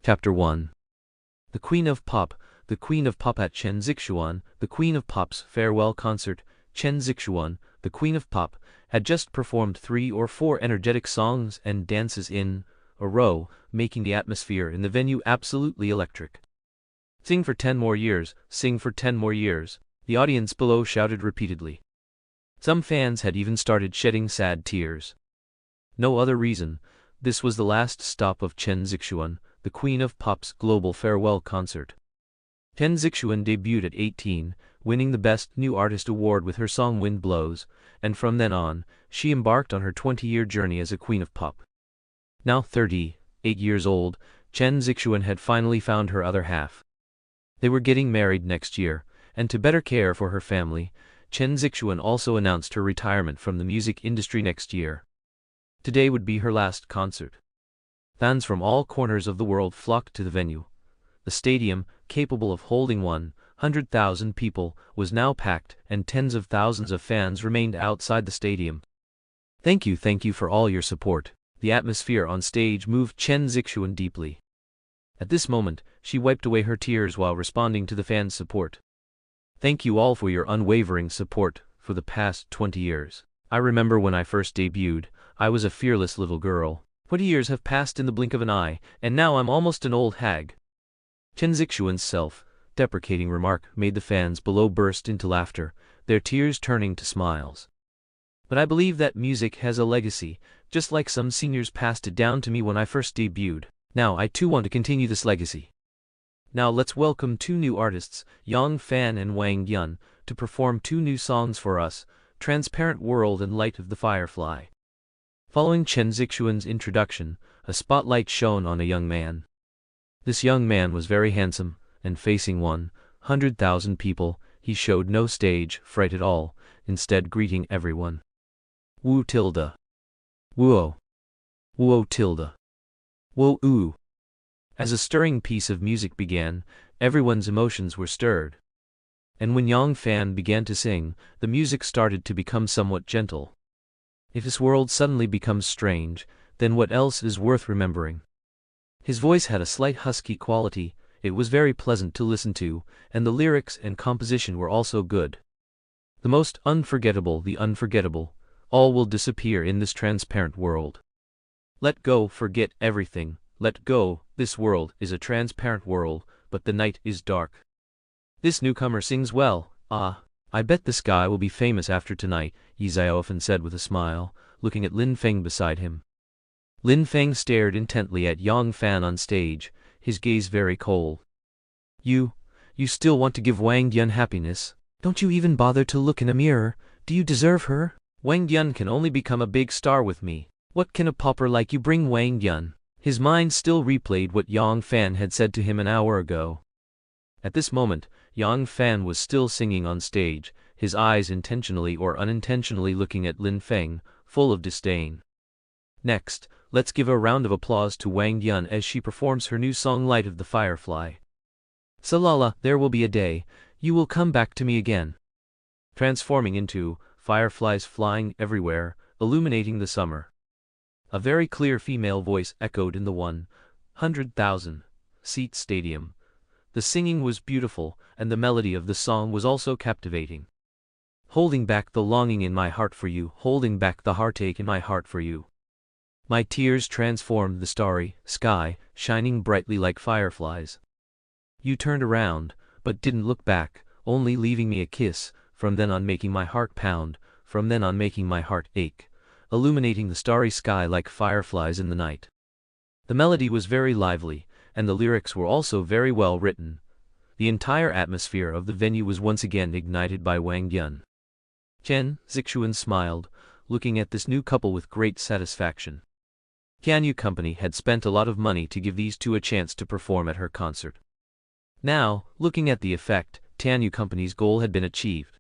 Chapter 1. The Queen of Pop. The Queen of Pop at Chen Zixuan. The Queen of Pop's farewell concert. Chen Zixuan, the Queen of Pop, had just performed 3 or 4 energetic songs and dances in a row, making the atmosphere in the venue absolutely electric. "Sing for 10 more years, sing for 10 more years," the audience below shouted repeatedly. Some fans had even started shedding sad tears. No other reason. This was the last stop of Chen Zixuan, the Queen of Pop's global farewell concert. Chen Zixuan debuted at 18, winning the Best New Artist award with her song Wind Blows, and from then on, she embarked on her 20-year journey as a Queen of Pop. Now 38 years old, Chen Zixuan had finally found her other half. They were getting married next year, and to better care for her family, Chen Zixuan also announced her retirement from the music industry next year. Today would be her last concert. Fans from all corners of the world flocked to the venue. The stadium, capable of holding 100,000 people, was now packed, and tens of thousands of fans remained outside the stadium. Thank you for all your support." The atmosphere on stage moved Chen Zixuan deeply. At this moment, she wiped away her tears while responding to the fans' support. "Thank you all for your unwavering support for the past 20 years. I remember when I first debuted, I was a fearless little girl. 20 years have passed in the blink of an eye, and now I'm almost an old hag." Chen Zixuan's self-deprecating remark made the fans below burst into laughter, their tears turning to smiles. "But I believe that music has a legacy, just like some seniors passed it down to me when I first debuted. Now I too want to continue this legacy. Now let's welcome 2 new artists, Yang Fan and Wang Yun, to perform 2 new songs for us, Transparent World and Light of the Firefly." Following Chen Zixuan's introduction, a spotlight shone on a young man. This young man was very handsome, and facing 100,000 people, he showed no stage fright at all, instead greeting everyone. "Wu tilde. Wuo. Wuo tilde. Wo oo." As a stirring piece of music began, everyone's emotions were stirred. And when Yang Fan began to sing, the music started to become somewhat gentle. If this world suddenly becomes strange, then what else is worth remembering? His voice had a slight husky quality, it was very pleasant to listen to, and the lyrics and composition were also good. The most unforgettable, the unforgettable, all will disappear in this transparent world. Let go, forget everything, let go, this world is a transparent world, but the night is dark. This newcomer sings well, I bet this guy will be famous after tonight, Ye Xiaoyu said with a smile, looking at Lin Feng beside him. Lin Feng stared intently at Yang Fan on stage, his gaze very cold. You still want to give Wang Yun happiness? Don't you even bother to look in a mirror? Do you deserve her? Wang Yun can only become a big star with me. What can a pauper like you bring Wang Yun? His mind still replayed what Yang Fan had said to him an hour ago. At this moment, Yang Fan was still singing on stage, his eyes intentionally or unintentionally looking at Lin Feng, full of disdain. Next, let's give a round of applause to Wang Yun as she performs her new song Light of the Firefly. "Salala, there will be a day, you will come back to me again." Transforming into fireflies flying everywhere, illuminating the summer. A very clear female voice echoed in the 100,000-seat stadium. The singing was beautiful, and the melody of the song was also captivating. "Holding back the longing in my heart for you, holding back the heartache in my heart for you. My tears transformed the starry sky, shining brightly like fireflies. You turned around, but didn't look back, only leaving me a kiss, from then on making my heart pound, from then on making my heart ache, illuminating the starry sky like fireflies in the night." The melody was very lively, and the lyrics were also very well written. The entire atmosphere of the venue was once again ignited by Wang Yun. Chen Zixuan smiled, looking at this new couple with great satisfaction. Qianyu Company had spent a lot of money to give these 2 a chance to perform at her concert. Now, looking at the effect, Qianyu Company's goal had been achieved.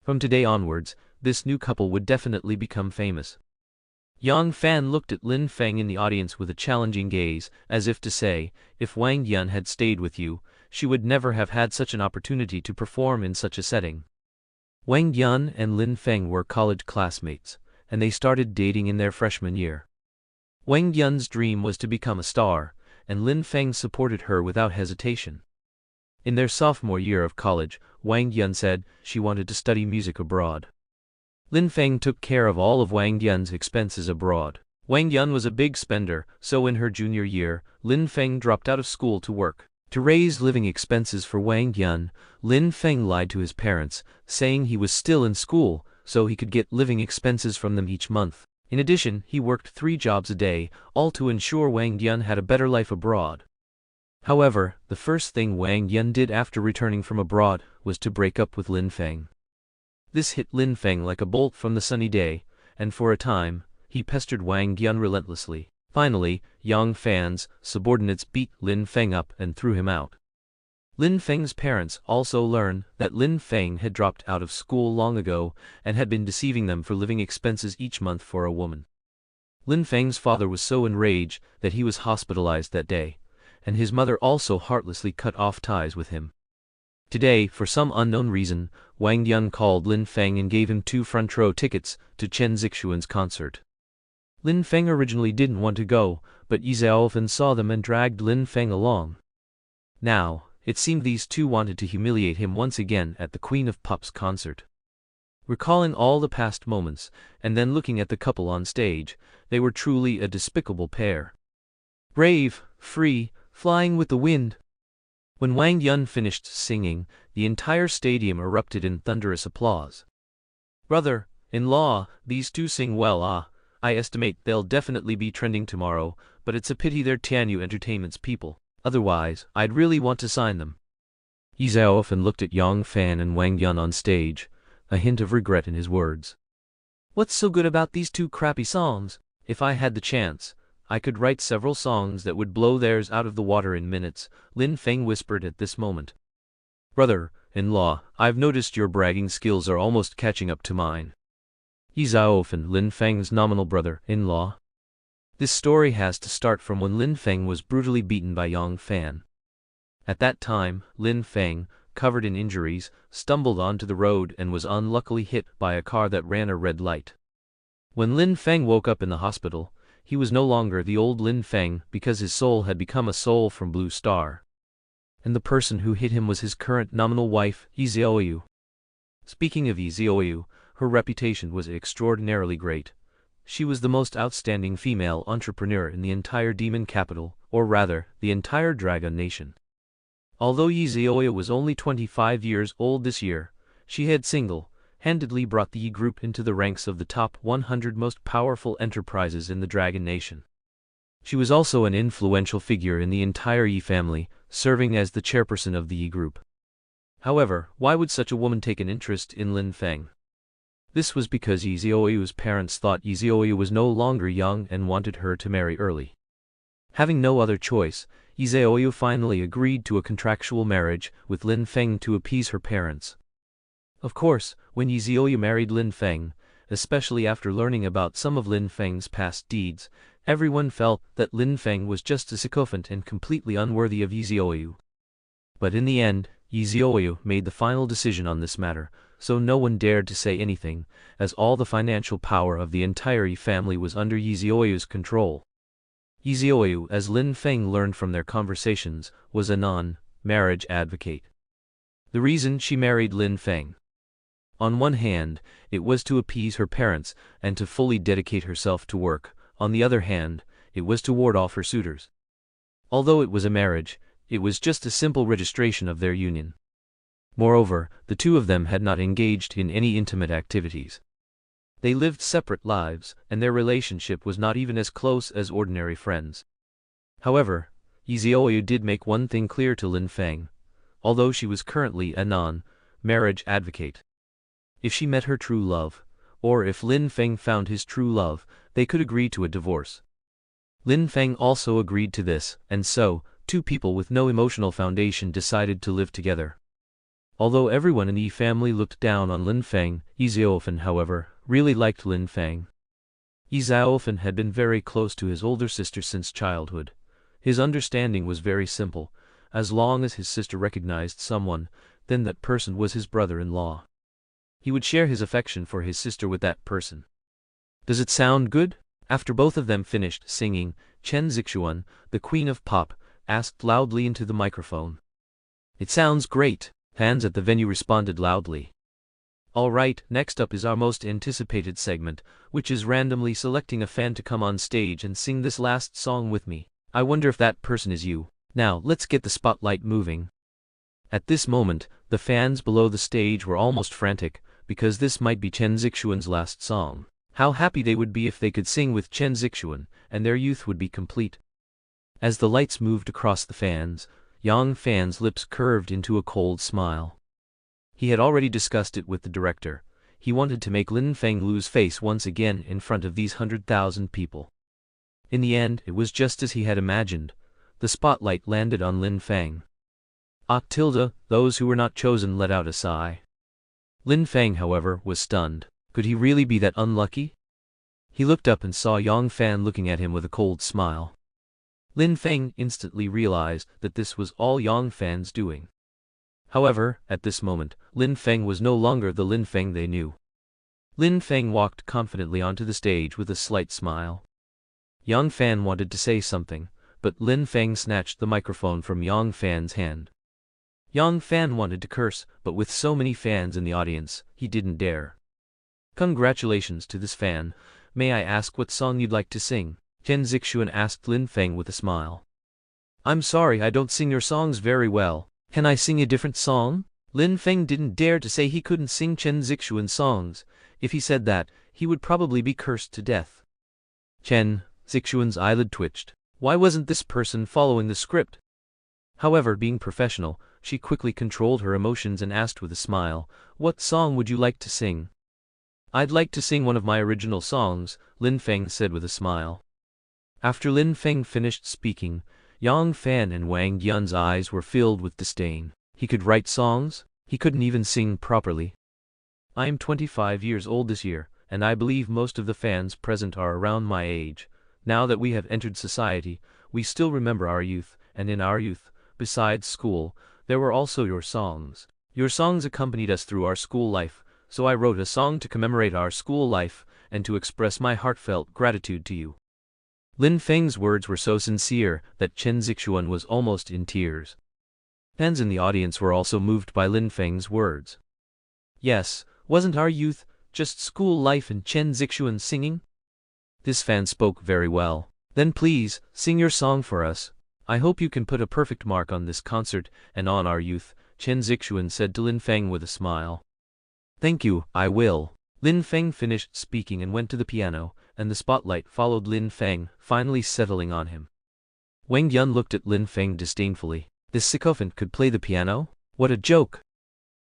From today onwards, this new couple would definitely become famous. Yang Fan looked at Lin Feng in the audience with a challenging gaze, as if to say, if Wang Yun had stayed with you, she would never have had such an opportunity to perform in such a setting. Wang Yun and Lin Feng were college classmates, and they started dating in their freshman year. Wang Yun's dream was to become a star, and Lin Feng supported her without hesitation. In their sophomore year of college, Wang Yun said she wanted to study music abroad. Lin Feng took care of all of Wang Yun's expenses abroad. Wang Yun was a big spender, so in her junior year, Lin Feng dropped out of school to work. To raise living expenses for Wang Yun, Lin Feng lied to his parents, saying he was still in school, so he could get living expenses from them each month. In addition, he worked 3 jobs a day, all to ensure Wang Yun had a better life abroad. However, the first thing Wang Yun did after returning from abroad was to break up with Lin Feng. This hit Lin Feng like a bolt from the sunny day, and for a time, he pestered Wang Yun relentlessly. Finally, Yang Fan's subordinates beat Lin Feng up and threw him out. Lin Feng's parents also learned that Lin Feng had dropped out of school long ago and had been deceiving them for living expenses each month for a woman. Lin Feng's father was so enraged that he was hospitalized that day, and his mother also heartlessly cut off ties with him. Today, for some unknown reason, Wang Yun called Lin Feng and gave him 2 front-row tickets to Chen Zixuan's concert. Lin Feng originally didn't want to go, but Ye Xiaoyu saw them and dragged Lin Feng along. Now, it seemed these two wanted to humiliate him once again at the Queen of Pop's concert. Recalling all the past moments, and then looking at the couple on stage, they were truly a despicable pair. Brave, free, flying with the wind. When Wang Yun finished singing, the entire stadium erupted in thunderous applause. Brother-in-law, these two sing well. I estimate they'll definitely be trending tomorrow, but it's a pity they're Tianyu Entertainment's people. Otherwise, I'd really want to sign them. Ye Xiaoyu looked at Yang Fan and Wang Yun on stage, a hint of regret in his words. What's so good about these 2 crappy songs? If I had the chance, I could write several songs that would blow theirs out of the water in minutes, Lin Feng whispered at this moment. Brother-in-law, I've noticed your bragging skills are almost catching up to mine. Ye Xiaoyu, Lin Feng's nominal brother-in-law. This story has to start from when Lin Feng was brutally beaten by Yang Fan. At that time, Lin Feng, covered in injuries, stumbled onto the road and was unluckily hit by a car that ran a red light. When Lin Feng woke up in the hospital, he was no longer the old Lin Feng because his soul had become a soul from Blue Star. And the person who hit him was his current nominal wife, Ye Xiaoyu. Speaking of Ye Xiaoyu, her reputation was extraordinarily great. She was the most outstanding female entrepreneur in the entire demon capital, or rather, the entire dragon nation. Although Ye Xiaoyu was only 25 years old this year, she had single-handedly brought the Yi group into the ranks of the top 100 most powerful enterprises in the dragon nation. She was also an influential figure in the entire Yi family, serving as the chairperson of the Yi group. However, why would such a woman take an interest in Lin Feng? This was because Ye Xiaoyu's parents thought Ye Xiaoyu was no longer young and wanted her to marry early. Having no other choice, Ye Xiaoyu finally agreed to a contractual marriage with Lin Feng to appease her parents. Of course, when Ye Xiaoyu married Lin Feng, especially after learning about some of Lin Feng's past deeds, everyone felt that Lin Feng was just a sycophant and completely unworthy of Ye Xiaoyu. But in the end, Ye Xiaoyu made the final decision on this matter, so no one dared to say anything, as all the financial power of the entire Yi family was under Ye Xiaoyu's control. Ye Xiaoyu, as Lin Feng learned from their conversations, was a non-marriage advocate. The reason she married Lin Feng. On one hand, it was to appease her parents and to fully dedicate herself to work. On the other hand, it was to ward off her suitors. Although it was a marriage, it was just a simple registration of their union. Moreover, the two of them had not engaged in any intimate activities. They lived separate lives, and their relationship was not even as close as ordinary friends. However, Ye Xiaoyu did make one thing clear to Lin Feng, although she was currently a non-marriage advocate. If she met her true love, or if Lin Feng found his true love, they could agree to a divorce. Lin Feng also agreed to this, and so, 2 people with no emotional foundation decided to live together. Although everyone in the Yi family looked down on Lin Feng, Ye Xiaoyu, however, really liked Lin Feng. Ye Xiaoyu had been very close to his older sister since childhood. His understanding was very simple. As long as his sister recognized someone, then that person was his brother-in-law. He would share his affection for his sister with that person. Does it sound good? After both of them finished singing, Chen Zixuan, the queen of pop, asked loudly into the microphone. "It sounds great," fans at the venue responded loudly. Alright, next up is our most anticipated segment, which is randomly selecting a fan to come on stage and sing this last song with me. I wonder if that person is you. Now, let's get the spotlight moving. At this moment, the fans below the stage were almost frantic, because this might be Chen Zixuan's last song. How happy they would be if they could sing with Chen Zixuan, and their youth would be complete. As the lights moved across the fans, Yang Fan's lips curved into a cold smile. He had already discussed it with the director. He wanted to make Lin Feng lose face once again in front of these 100,000 people. In the end, it was just as he had imagined. The spotlight landed on Lin Feng. Those who were not chosen let out a sigh. Lin Feng, however, was stunned. Could he really be that unlucky? He looked up and saw Yang Fan looking at him with a cold smile. Lin Feng instantly realized that this was all Yang Fan's doing. However, at this moment, Lin Feng was no longer the Lin Feng they knew. Lin Feng walked confidently onto the stage with a slight smile. Yang Fan wanted to say something, but Lin Feng snatched the microphone from Yang Fan's hand. Yang Fan wanted to curse, but with so many fans in the audience, he didn't dare. "Congratulations to this fan. May I ask what song you'd like to sing?" Chen Zixuan asked Lin Feng with a smile. "I'm sorry, I don't sing your songs very well. Can I sing a different song?" Lin Feng didn't dare to say he couldn't sing Chen Zixuan's songs. If he said that, he would probably be cursed to death. Chen Zixuan's eyelid twitched. Why wasn't this person following the script? However, being professional, she quickly controlled her emotions and asked with a smile, "What song would you like to sing?" "I'd like to sing one of my original songs," Lin Feng said with a smile. After Lin Feng finished speaking, Yang Fan and Wang Yun's eyes were filled with disdain. He could write songs? He couldn't even sing properly. "I am 25 years old this year, and I believe most of the fans present are around my age. Now that we have entered society, we still remember our youth, and in our youth, besides school, there were also your songs. Your songs accompanied us through our school life, so I wrote a song to commemorate our school life, and to express my heartfelt gratitude to you." Lin Feng's words were so sincere that Chen Zixuan was almost in tears. Fans in the audience were also moved by Lin Feng's words. Yes, wasn't our youth just school life and Chen Zixuan singing? This fan spoke very well. "Then please, sing your song for us. I hope you can put a perfect mark on this concert and on our youth," Chen Zixuan said to Lin Feng with a smile. "Thank you, I will." Lin Feng finished speaking and went to the piano, and the spotlight followed Lin Feng, finally settling on him. Wang Yun looked at Lin Feng disdainfully. This sycophant could play the piano? What a joke!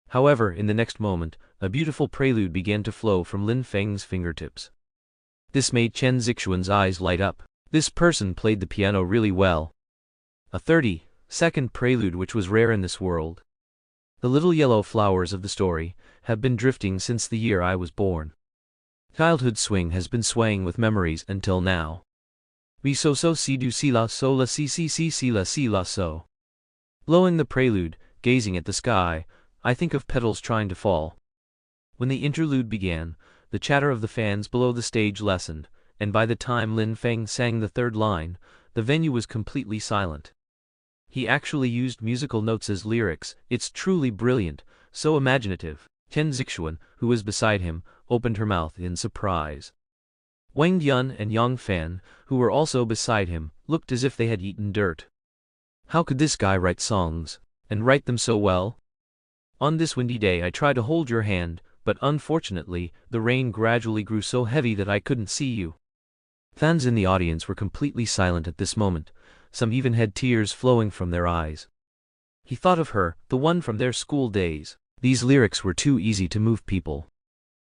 However, in the next moment, a beautiful prelude began to flow from Lin Feng's fingertips. This made Chen Zixuan's eyes light up. This person played the piano really well. A 30-second prelude which was rare in this world. The little yellow flowers of the story have been drifting since the year I was born. Childhood swing has been swaying with memories until now. Vi so so si do si la si la so. Blowing the prelude, gazing at the sky, I think of petals trying to fall. When the interlude began, the chatter of the fans below the stage lessened, and by the time Lin Feng sang the third line, the venue was completely silent. He actually used musical notes as lyrics. It's truly brilliant, so imaginative. Chen Zixuan, who was beside him, opened her mouth in surprise. Wang Yun and Yang Fan, who were also beside him, looked as if they had eaten dirt. How could this guy write songs, and write them so well? On this windy day I tried to hold your hand, but unfortunately, the rain gradually grew so heavy that I couldn't see you. Fans in the audience were completely silent at this moment. Some even had tears flowing from their eyes. He thought of her, the one from their school days. These lyrics were too easy to move people.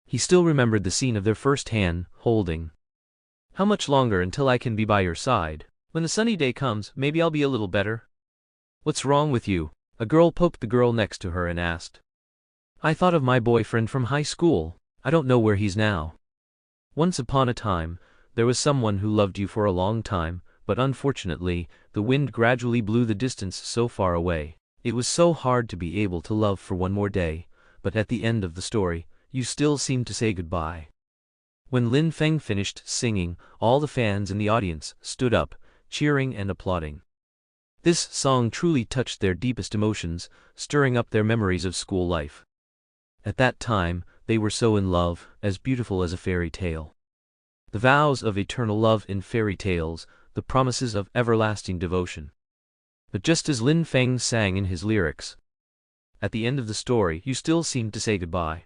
He still remembered the scene of their first hand holding. How much longer until I can be by your side? When a sunny day comes, maybe I'll be a little better. What's wrong with you? A girl poked the girl next to her and asked. I thought of my boyfriend from high school. I don't know where he's now. Once upon a time, there was someone who loved you for a long time, but unfortunately, the wind gradually blew the distance so far away. It was so hard to be able to love for one more day, but at the end of the story, you still seemed to say goodbye. When Lin Feng finished singing, all the fans in the audience stood up, cheering and applauding. This song truly touched their deepest emotions, stirring up their memories of school life. At that time, they were so in love, as beautiful as a fairy tale. The vows of eternal love in fairy tales, the promises of everlasting devotion. But just as Lin Feng sang in his lyrics, at the end of the story you still seem to say goodbye.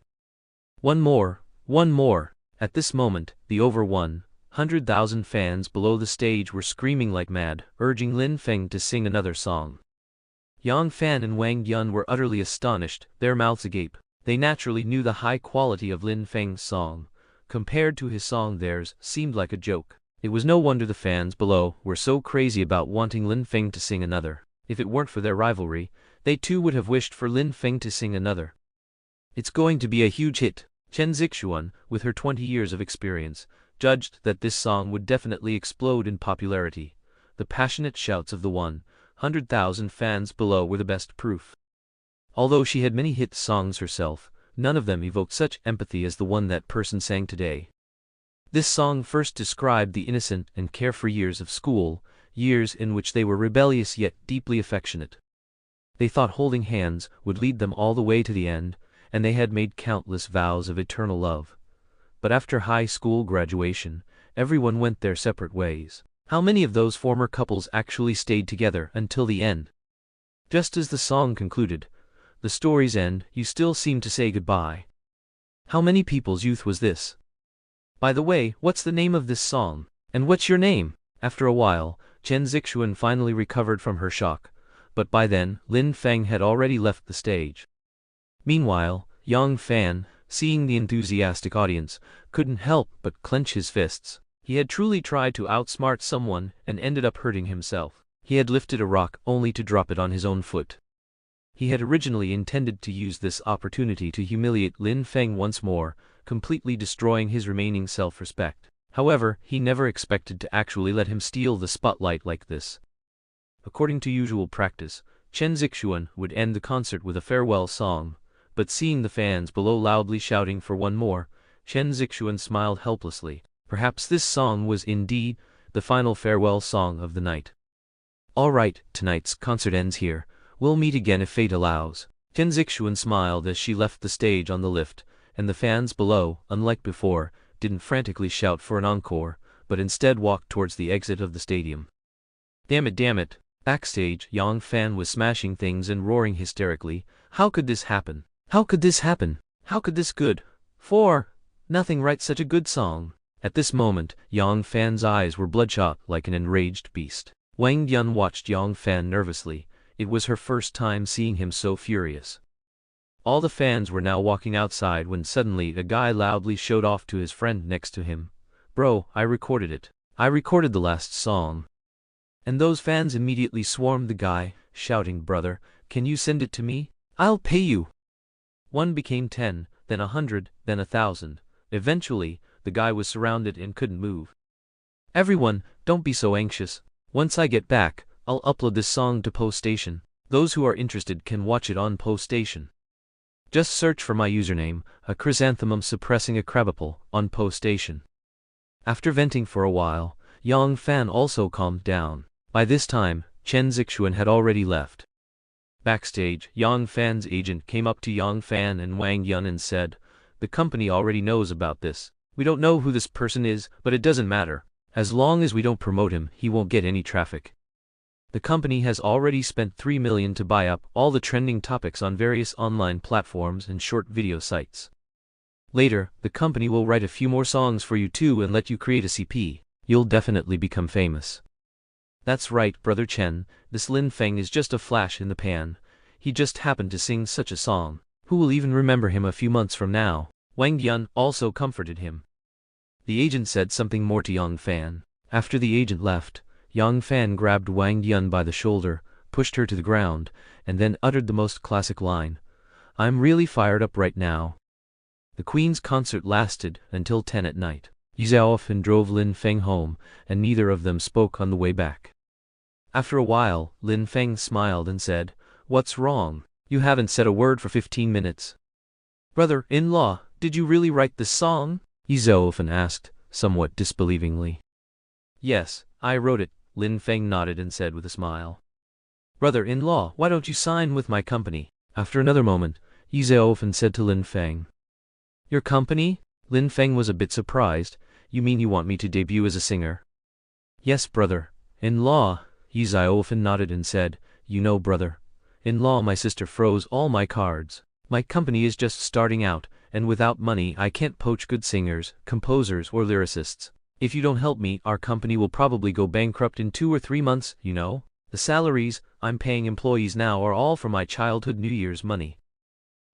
One more, one more. At this moment, the over 100,000 fans below the stage were screaming like mad, urging Lin Feng to sing another song. Yang Fan and Wang Yun were utterly astonished, their mouths agape. They naturally knew the high quality of Lin Feng's song. Compared to his song, theirs seemed like a joke. It was no wonder the fans below were so crazy about wanting Lin Feng to sing another. If it weren't for their rivalry, they too would have wished for Lin Feng to sing another. It's going to be a huge hit. Chen Zixuan, with her 20 years of experience, judged that this song would definitely explode in popularity. The passionate shouts of the 100,000 fans below were the best proof. Although she had many hit songs herself, none of them evoked such empathy as the one that person sang today. This song first described the innocent and carefree years of school, years in which they were rebellious yet deeply affectionate. They thought holding hands would lead them all the way to the end, and they had made countless vows of eternal love. But after high school graduation, everyone went their separate ways. How many of those former couples actually stayed together until the end? Just as the song concluded, the story's end, you still seem to say goodbye. How many people's youth was this? By the way, what's the name of this song? And what's your name? After a while, Chen Zixuan finally recovered from her shock, but by then, Lin Feng had already left the stage. Meanwhile, Yang Fan, seeing the enthusiastic audience, couldn't help but clench his fists. He had truly tried to outsmart someone and ended up hurting himself. He had lifted a rock only to drop it on his own foot. He had originally intended to use this opportunity to humiliate Lin Feng once more, completely destroying his remaining self-respect. However, he never expected to actually let him steal the spotlight like this. According to usual practice, Chen Zixuan would end the concert with a farewell song, but seeing the fans below loudly shouting for one more, Chen Zixuan smiled helplessly. Perhaps this song was indeed the final farewell song of the night. All right, tonight's concert ends here. We'll meet again if fate allows. Chen Zixuan smiled as she left the stage on the lift, and the fans below, unlike before, didn't frantically shout for an encore, but instead walked towards the exit of the stadium. Damn it. Backstage, Yang Fan was smashing things and roaring hysterically. How could this happen? How could this happen? How could this good? Nothing writes such a good song. At this moment, Yang Fan's eyes were bloodshot like an enraged beast. Wang Yun watched Yang Fan nervously. It was her first time seeing him so furious. All the fans were now walking outside when suddenly a guy loudly showed off to his friend next to him. Bro, I recorded it. I recorded the last song. And those fans immediately swarmed the guy, shouting, brother, can you send it to me? I'll pay you. 1 became 10, then 100, then 1,000. Eventually, the guy was surrounded and couldn't move. Everyone, don't be so anxious. Once I get back, I'll upload this song to Post Station. Those who are interested can watch it on Post Station. Just search for my username, a chrysanthemum suppressing a crabapple, on Post Station. After venting for a while, Yang Fan also calmed down. By this time, Chen Zixuan had already left. Backstage, Yang Fan's agent came up to Yang Fan and Wang Yun and said, the company already knows about this. We don't know who this person is, but it doesn't matter. As long as we don't promote him, he won't get any traffic. The company has already spent 3 million to buy up all the trending topics on various online platforms and short video sites. Later, the company will write a few more songs for you too and let you create a CP. You'll definitely become famous. That's right, brother Chen, this Lin Feng is just a flash in the pan. He just happened to sing such a song. Who will even remember him a few months from now? Wang Yun also comforted him. The agent said something more to Yang Fan. After the agent left, Yang Fan grabbed Wang Yun by the shoulder, pushed her to the ground, and then uttered the most classic line. I'm really fired up right now. The Queen's concert lasted until 10 at night. Ye Xiaoyu drove Lin Feng home, and neither of them spoke on the way back. After a while, Lin Feng smiled and said, what's wrong? You haven't said a word for 15 minutes. Brother-in-law, did you really write this song? Ye Xiaoyu asked, somewhat disbelievingly. Yes, I wrote it, Lin Feng nodded and said with a smile. Brother-in-law, why don't you sign with my company? After another moment, Ye Xiaoyu said to Lin Feng. Your company? Lin Feng was a bit surprised. You mean you want me to debut as a singer? Yes, brother-in-law, Ye Xiaoyu nodded and said, you know, brother-in-law, my sister froze all my cards. My company is just starting out, and without money I can't poach good singers, composers or lyricists. If you don't help me, our company will probably go bankrupt in 2 or 3 months, you know. The salaries I'm paying employees now are all from my childhood New Year's money.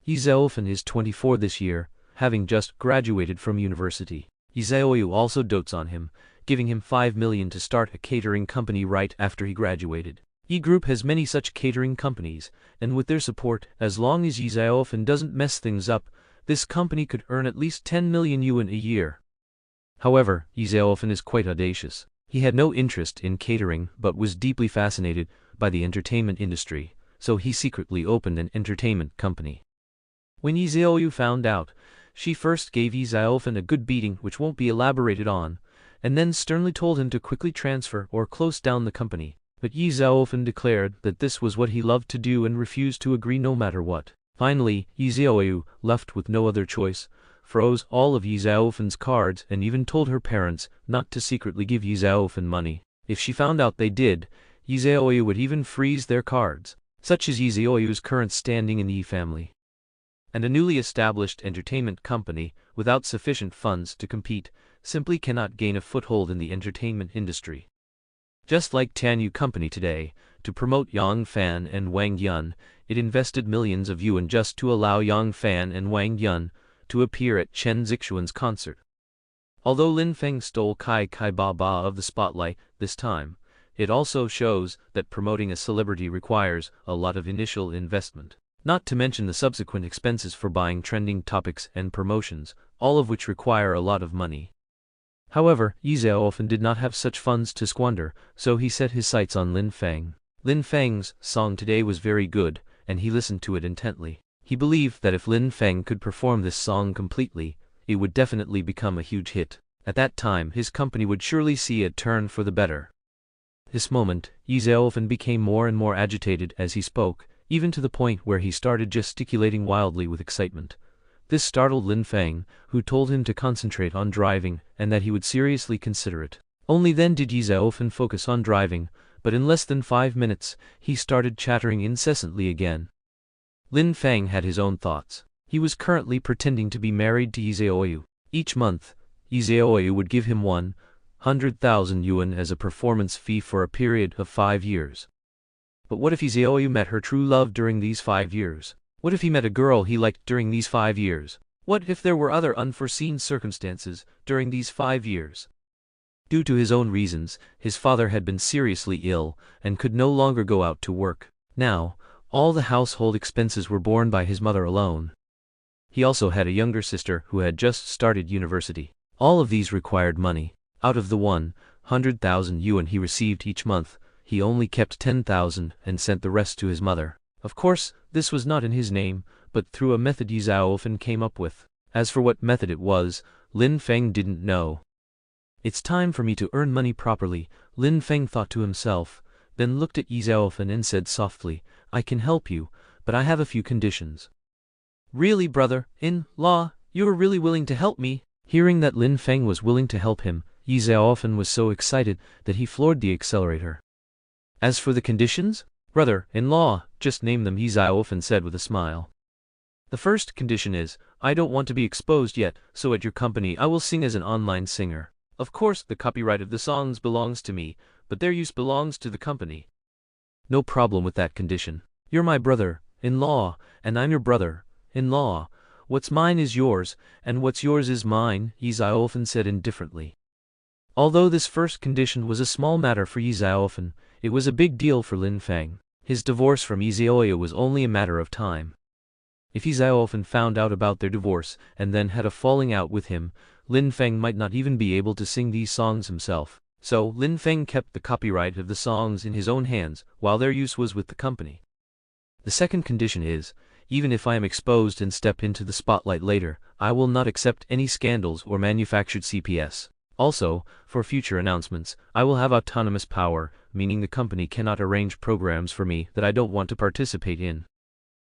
Ye Xiaoyu is 24 this year, having just graduated from university. Ye Xiaoyu also dotes on him, giving him 5 million to start a catering company right after he graduated. Ye Group has many such catering companies, and with their support, as long as Ye Xiaoyu doesn't mess things up, this company could earn at least 10 million yuan a year. However, Ye Xiaoyu is quite audacious. He had no interest in catering but was deeply fascinated by the entertainment industry, so he secretly opened an entertainment company. When Ye Xiaoyu found out, she first gave Ye Xiaoyu a good beating which won't be elaborated on, and then sternly told him to quickly transfer or close down the company. But Ye Xiaoyu declared that this was what he loved to do and refused to agree no matter what. Finally, Ye Xiaoyu, left with no other choice, froze all of Ye Xiaoyu's cards and even told her parents not to secretly give Ye Xiaoyu money. If she found out they did, Ye Xiaoyu would even freeze their cards. Such is Ye Xiaoyu's current standing in the Ye family. And a newly established entertainment company, without sufficient funds to compete, simply cannot gain a foothold in the entertainment industry. Just like Tanyu Company today, to promote Yang Fan and Wang Yun, it invested millions of yuan just to allow Yang Fan and Wang Yun to appear at Chen Zixuan's concert. Although Lin Feng stole Kai Ba of the spotlight this time, it also shows that promoting a celebrity requires a lot of initial investment, not to mention the subsequent expenses for buying trending topics and promotions, all of which require a lot of money. However, Ye Xiaoyu did not have such funds to squander, so he set his sights on Lin Feng. Lin Feng's song today was very good, and he listened to it intently. He believed that if Lin Feng could perform this song completely, it would definitely become a huge hit. At that time, his company would surely see a turn for the better. This moment, Ye Xiaoyu became more and more agitated as he spoke, even to the point where he started gesticulating wildly with excitement. This startled Lin Feng, who told him to concentrate on driving and that he would seriously consider it. Only then did Ye Xiaoyu focus on driving, but in less than 5 minutes, he started chattering incessantly again. Lin Feng had his own thoughts. He was currently pretending to be married to Ye Xiaoyu. Each month, Ye Xiaoyu would give him 100,000 yuan as a performance fee for a period of 5 years. But what if Ye Xiaoyu met her true love during these 5 years? What if he met a girl he liked during these 5 years? What if there were other unforeseen circumstances during these 5 years? Due to his own reasons, his father had been seriously ill and could no longer go out to work. Now, all the household expenses were borne by his mother alone. He also had a younger sister who had just started university. All of these required money. Out of the 100,000 yuan he received each month, he only kept 10,000 and sent the rest to his mother. Of course, this was not in his name, but through a method Ye Xiaoyu came up with. As for what method it was, Lin Feng didn't know. It's time for me to earn money properly, Lin Feng thought to himself, then looked at Ye Xiaoyu and said softly, I can help you, but I have a few conditions. Really, brother-in-law, you are really willing to help me? Hearing that Lin Feng was willing to help him, Ye Xiaoyu was so excited that he floored the accelerator. As for the conditions? Brother-in-law, just name them, Ye Xiaoyu said with a smile. The first condition is, I don't want to be exposed yet, so at your company I will sing as an online singer. Of course, the copyright of the songs belongs to me, but their use belongs to the company. No problem with that condition. You're my brother-in-law, and I'm your brother-in-law. What's mine is yours, and what's yours is mine, Ye Xiaoyu said indifferently. Although this first condition was a small matter for Ye Xiaoyu, it was a big deal for Lin Feng. His divorce from Ye Xiaoyu was only a matter of time. If Ye Xiaoyu found out about their divorce and then had a falling out with him, Lin Feng might not even be able to sing these songs himself. So Lin Feng kept the copyright of the songs in his own hands, while their use was with the company. The second condition is, Even if I am exposed and step into the spotlight later, I will not accept any scandals or manufactured CPS. Also, for future announcements, I will have autonomous power, meaning the company cannot arrange programs for me that I don't want to participate in.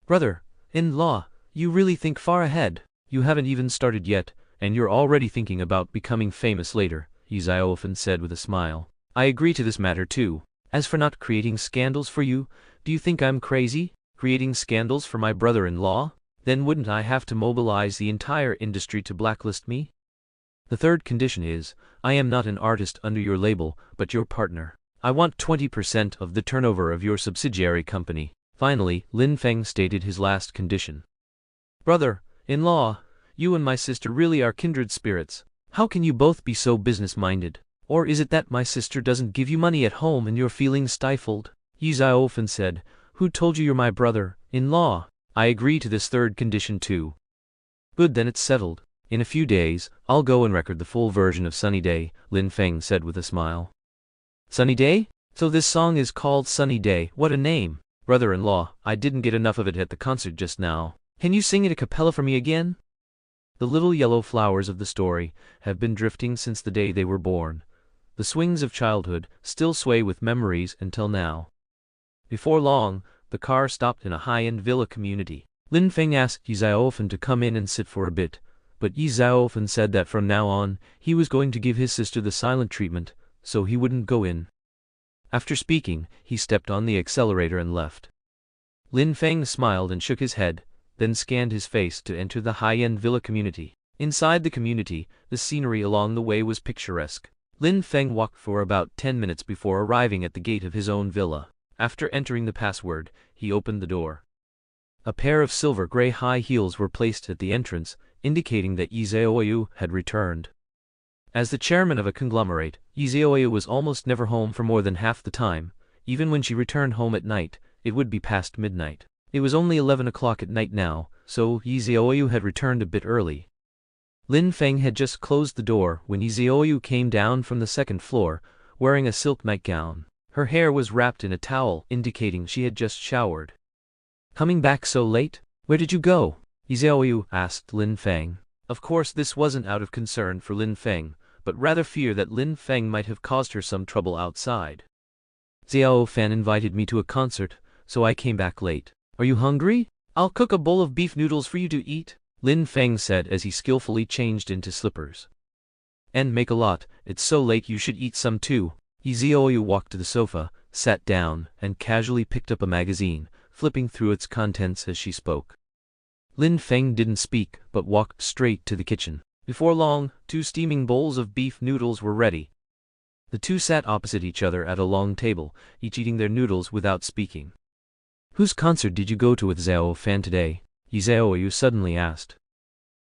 Brother-in-law, you really think far ahead. You haven't even started yet, and you're already thinking about becoming famous later, Ye Xiaoyu said with a smile. I agree to this matter too. As for not creating scandals for you, do you think I'm crazy? Creating scandals for my brother-in-law? Then wouldn't I have to mobilize the entire industry to blacklist me? The third condition is, I am not an artist under your label, but your partner. I want 20% of the turnover of your subsidiary company. Finally, Lin Feng stated his last condition. Brother-in-law, you and my sister really are kindred spirits. How can you both be so business-minded? Or is it that my sister doesn't give you money at home and you're feeling stifled? Ye Xiaoyu said, who told you you're my brother-in-law? I agree to this third condition too. Good, then it's settled. In a few days, I'll go and record the full version of Sunny Day, Lin Feng said with a smile. Sunny Day? So this song is called Sunny Day, what a name. Brother-in-law, I didn't get enough of it at the concert just now. Can you sing it a cappella for me again? The little yellow flowers of the story have been drifting since the day they were born. The swings of childhood still sway with memories until now. Before long, the car stopped in a high-end villa community. Lin Feng asked Ye Xiaoyu to come in and sit for a bit, but Ye Xiaoyu said that from now on, he was going to give his sister the silent treatment, so he wouldn't go in. After speaking, he stepped on the accelerator and left. Lin Feng smiled and shook his head, then scanned his face to enter the high-end villa community. Inside the community, the scenery along the way was picturesque. Lin Feng walked for about 10 minutes before arriving at the gate of his own villa. After entering the password, he opened the door. A pair of silver-gray high heels were placed at the entrance, indicating that Ye Xiaoyu had returned. As the chairman of a conglomerate, Ye Xiaoyu was almost never home for more than half the time. Even when she returned home at night, it would be past midnight. It was only 11 o'clock at night now, so Ye Xiaoyu had returned a bit early. Lin Feng had just closed the door when Ye Xiaoyu came down from the second floor, wearing a silk nightgown. Her hair was wrapped in a towel, indicating she had just showered. Coming back so late? Where did you go? Ye Xiaoyu asked Lin Feng. Of course this wasn't out of concern for Lin Feng, but rather fear that Lin Feng might have caused her some trouble outside. Xiao Fan invited me to a concert, so I came back late. Are you hungry? I'll cook a bowl of beef noodles for you to eat, Lin Feng said as he skillfully changed into slippers. And make a lot, it's so late you should eat some too. Ye Xiaoyu walked to the sofa, sat down, and casually picked up a magazine, flipping through its contents as she spoke. Lin Feng didn't speak, but walked straight to the kitchen. Before long, 2 steaming bowls of beef noodles were ready. The two sat opposite each other at a long table, each eating their noodles without speaking. Whose concert did you go to with Xiao Fan today? Ye Xiaoyu suddenly asked.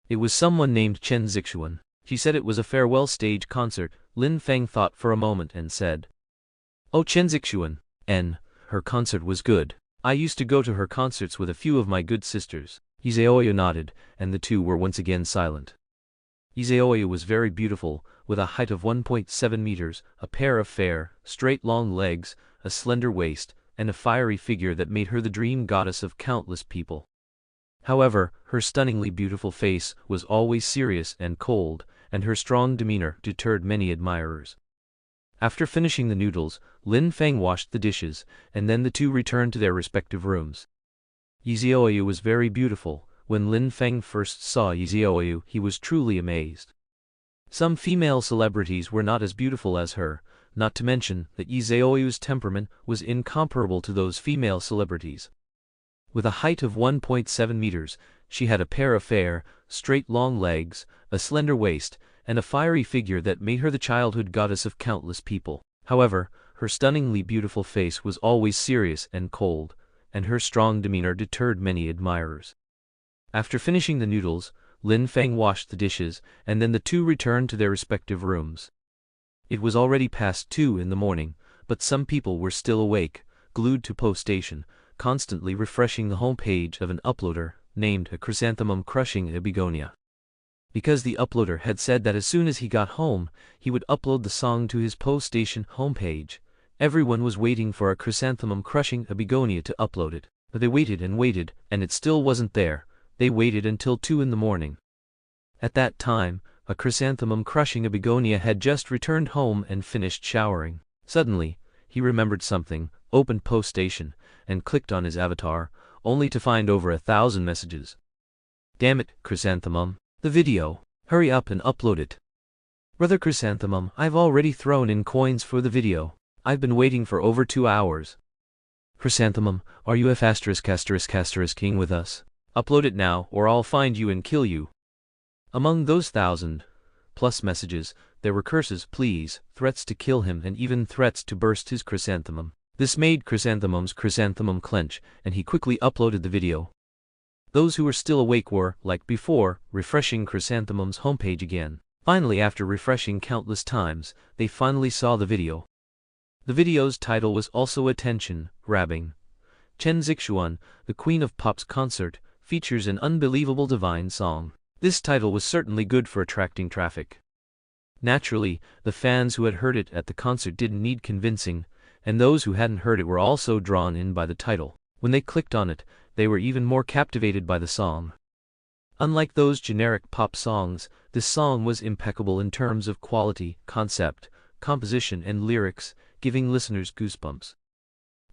It was someone named Chen Zixuan. She said it was a farewell stage concert. Lin Feng thought for a moment and said, Oh, Chen Zixuan. Her concert was good. I used to go to her concerts with a few of my good sisters. Ye Xiaoyu nodded, and the two were once again silent. Ye Xiaoyu was very beautiful, with a height of 1.7 meters, a pair of fair, straight long legs, a slender waist, and a fiery figure that made her the dream goddess of countless people. However, her stunningly beautiful face was always serious and cold, and her strong demeanor deterred many admirers. After finishing the noodles, Lin Feng washed the dishes, and then the two returned to their respective rooms. Ye Xiaoyu was very beautiful. When Lin Feng first saw Ye Xiaoyu, he was truly amazed. Some female celebrities were not as beautiful as her, not to mention that Ye Xiaoyu's temperament was incomparable to those female celebrities. With a height of 1.7 meters, she had a pair of fair, straight long legs, a slender waist, and a fiery figure that made her the childhood goddess of countless people. However, her stunningly beautiful face was always serious and cold, and her strong demeanor deterred many admirers. After finishing the noodles, Lin Feng washed the dishes, and then the two returned to their respective rooms. It was already past 2 in the morning, but some people were still awake, glued to Post Station, constantly refreshing the home page of an uploader named a chrysanthemum crushing a begonia. Because the uploader had said that as soon as he got home, he would upload the song to his Post Station homepage, everyone was waiting for a chrysanthemum crushing a begonia to upload it. But they waited and waited, and it still wasn't there. They waited until 2 in the morning. At that time, a chrysanthemum crushing a begonia had just returned home and finished showering. Suddenly, he remembered something, opened Post Station, and clicked on his avatar, only to find over 1,000 messages. Damn it, Chrysanthemum. The video. Hurry up and upload it. Brother Chrysanthemum, I've already thrown in coins for the video. I've been waiting for over 2 hours. Chrysanthemum, are you ******* with us? Upload it now, or I'll find you and kill you. Among those 1,000+ messages, there were curses, pleas, threats to kill him, and even threats to burst his chrysanthemum. This made Chrysanthemum's chrysanthemum clench, and he quickly uploaded the video. Those who were still awake were, like before, refreshing Chrysanthemum's homepage again. Finally, after refreshing countless times, they finally saw the video. The video's title was also attention-grabbing. Chen Zixuan, the Queen of Pop's concert, features an unbelievable divine song. This title was certainly good for attracting traffic. Naturally, the fans who had heard it at the concert didn't need convincing, and those who hadn't heard it were also drawn in by the title. When they clicked on it, they were even more captivated by the song. Unlike those generic pop songs, this song was impeccable in terms of quality, concept, composition, and lyrics, giving listeners goosebumps.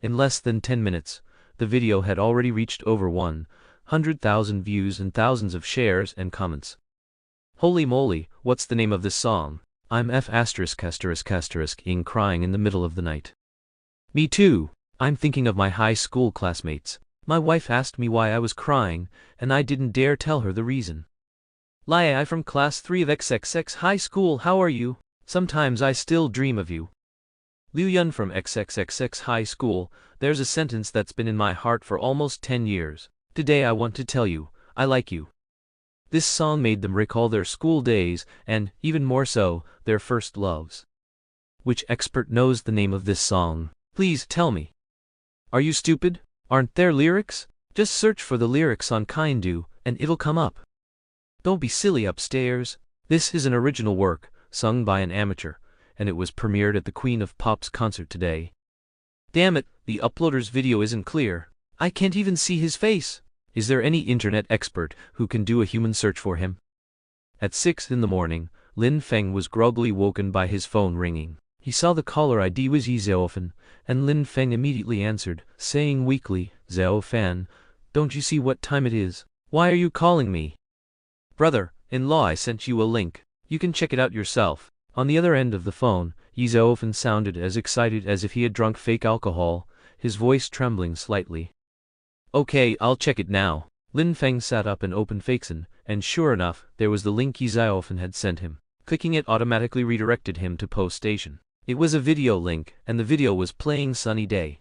In less than 10 minutes, the video had already reached over 100,000 views and thousands of shares and comments. Holy moly, what's the name of this song? I'm *******ing crying in the middle of the night. Me too. I'm thinking of my high school classmates. My wife asked me why I was crying, and I didn't dare tell her the reason. Lie, I from class 3 of XXX high school, how are you? Sometimes I still dream of you. Liu Yun from XXXX high school, there's a sentence that's been in my heart for almost 10 years. Today I want to tell you, I like you. This song made them recall their school days, and, even more so, their first loves. Which expert knows the name of this song? Please tell me. Are you stupid? Aren't there lyrics? Just search for the lyrics on Kindu, and it'll come up. Don't be silly upstairs. This is an original work, sung by an amateur, and it was premiered at the Queen of Pop's concert today. Damn it, the uploader's video isn't clear. I can't even see his face. Is there any internet expert who can do a human search for him? At 6 in the morning, Lin Feng was groggily woken by his phone ringing. He saw the caller ID was Ye Xiaoyu, and Lin Feng immediately answered, saying weakly, "Xiao-fan, don't you see what time it is? Why are you calling me?" "Brother-in-law, I sent you a link. You can check it out yourself." On the other end of the phone, Ye Xiaoyu sounded as excited as if he had drunk fake alcohol, his voice trembling slightly. "Okay, I'll check it now." Lin Feng sat up and opened Fakeson, and sure enough, there was the link Ye Xiaoyu had sent him. Clicking it automatically redirected him to Post Station. It was a video link, and the video was playing Sunny Day.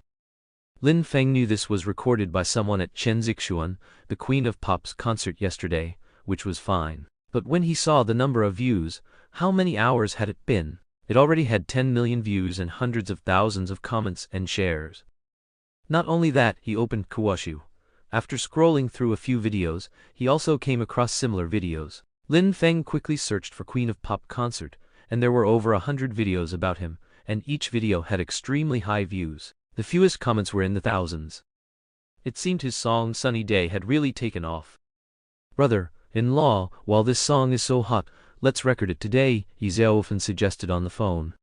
Lin Feng knew this was recorded by someone at Chen Zixuan, the Queen of Pop's concert yesterday, which was fine. But when he saw the number of views, how many hours had it been? It already had 10 million views and hundreds of thousands of comments and shares. Not only that, he opened Kuwashu. After scrolling through a few videos, he also came across similar videos. Lin Feng quickly searched for Queen of Pop concert, and there were over 100 videos about him, and each video had extremely high views. The fewest comments were in the thousands. It seemed his song Sunny Day had really taken off. "Brother-in-law, while this song is so hot, let's record it today," Ye Xiaoyu suggested on the phone.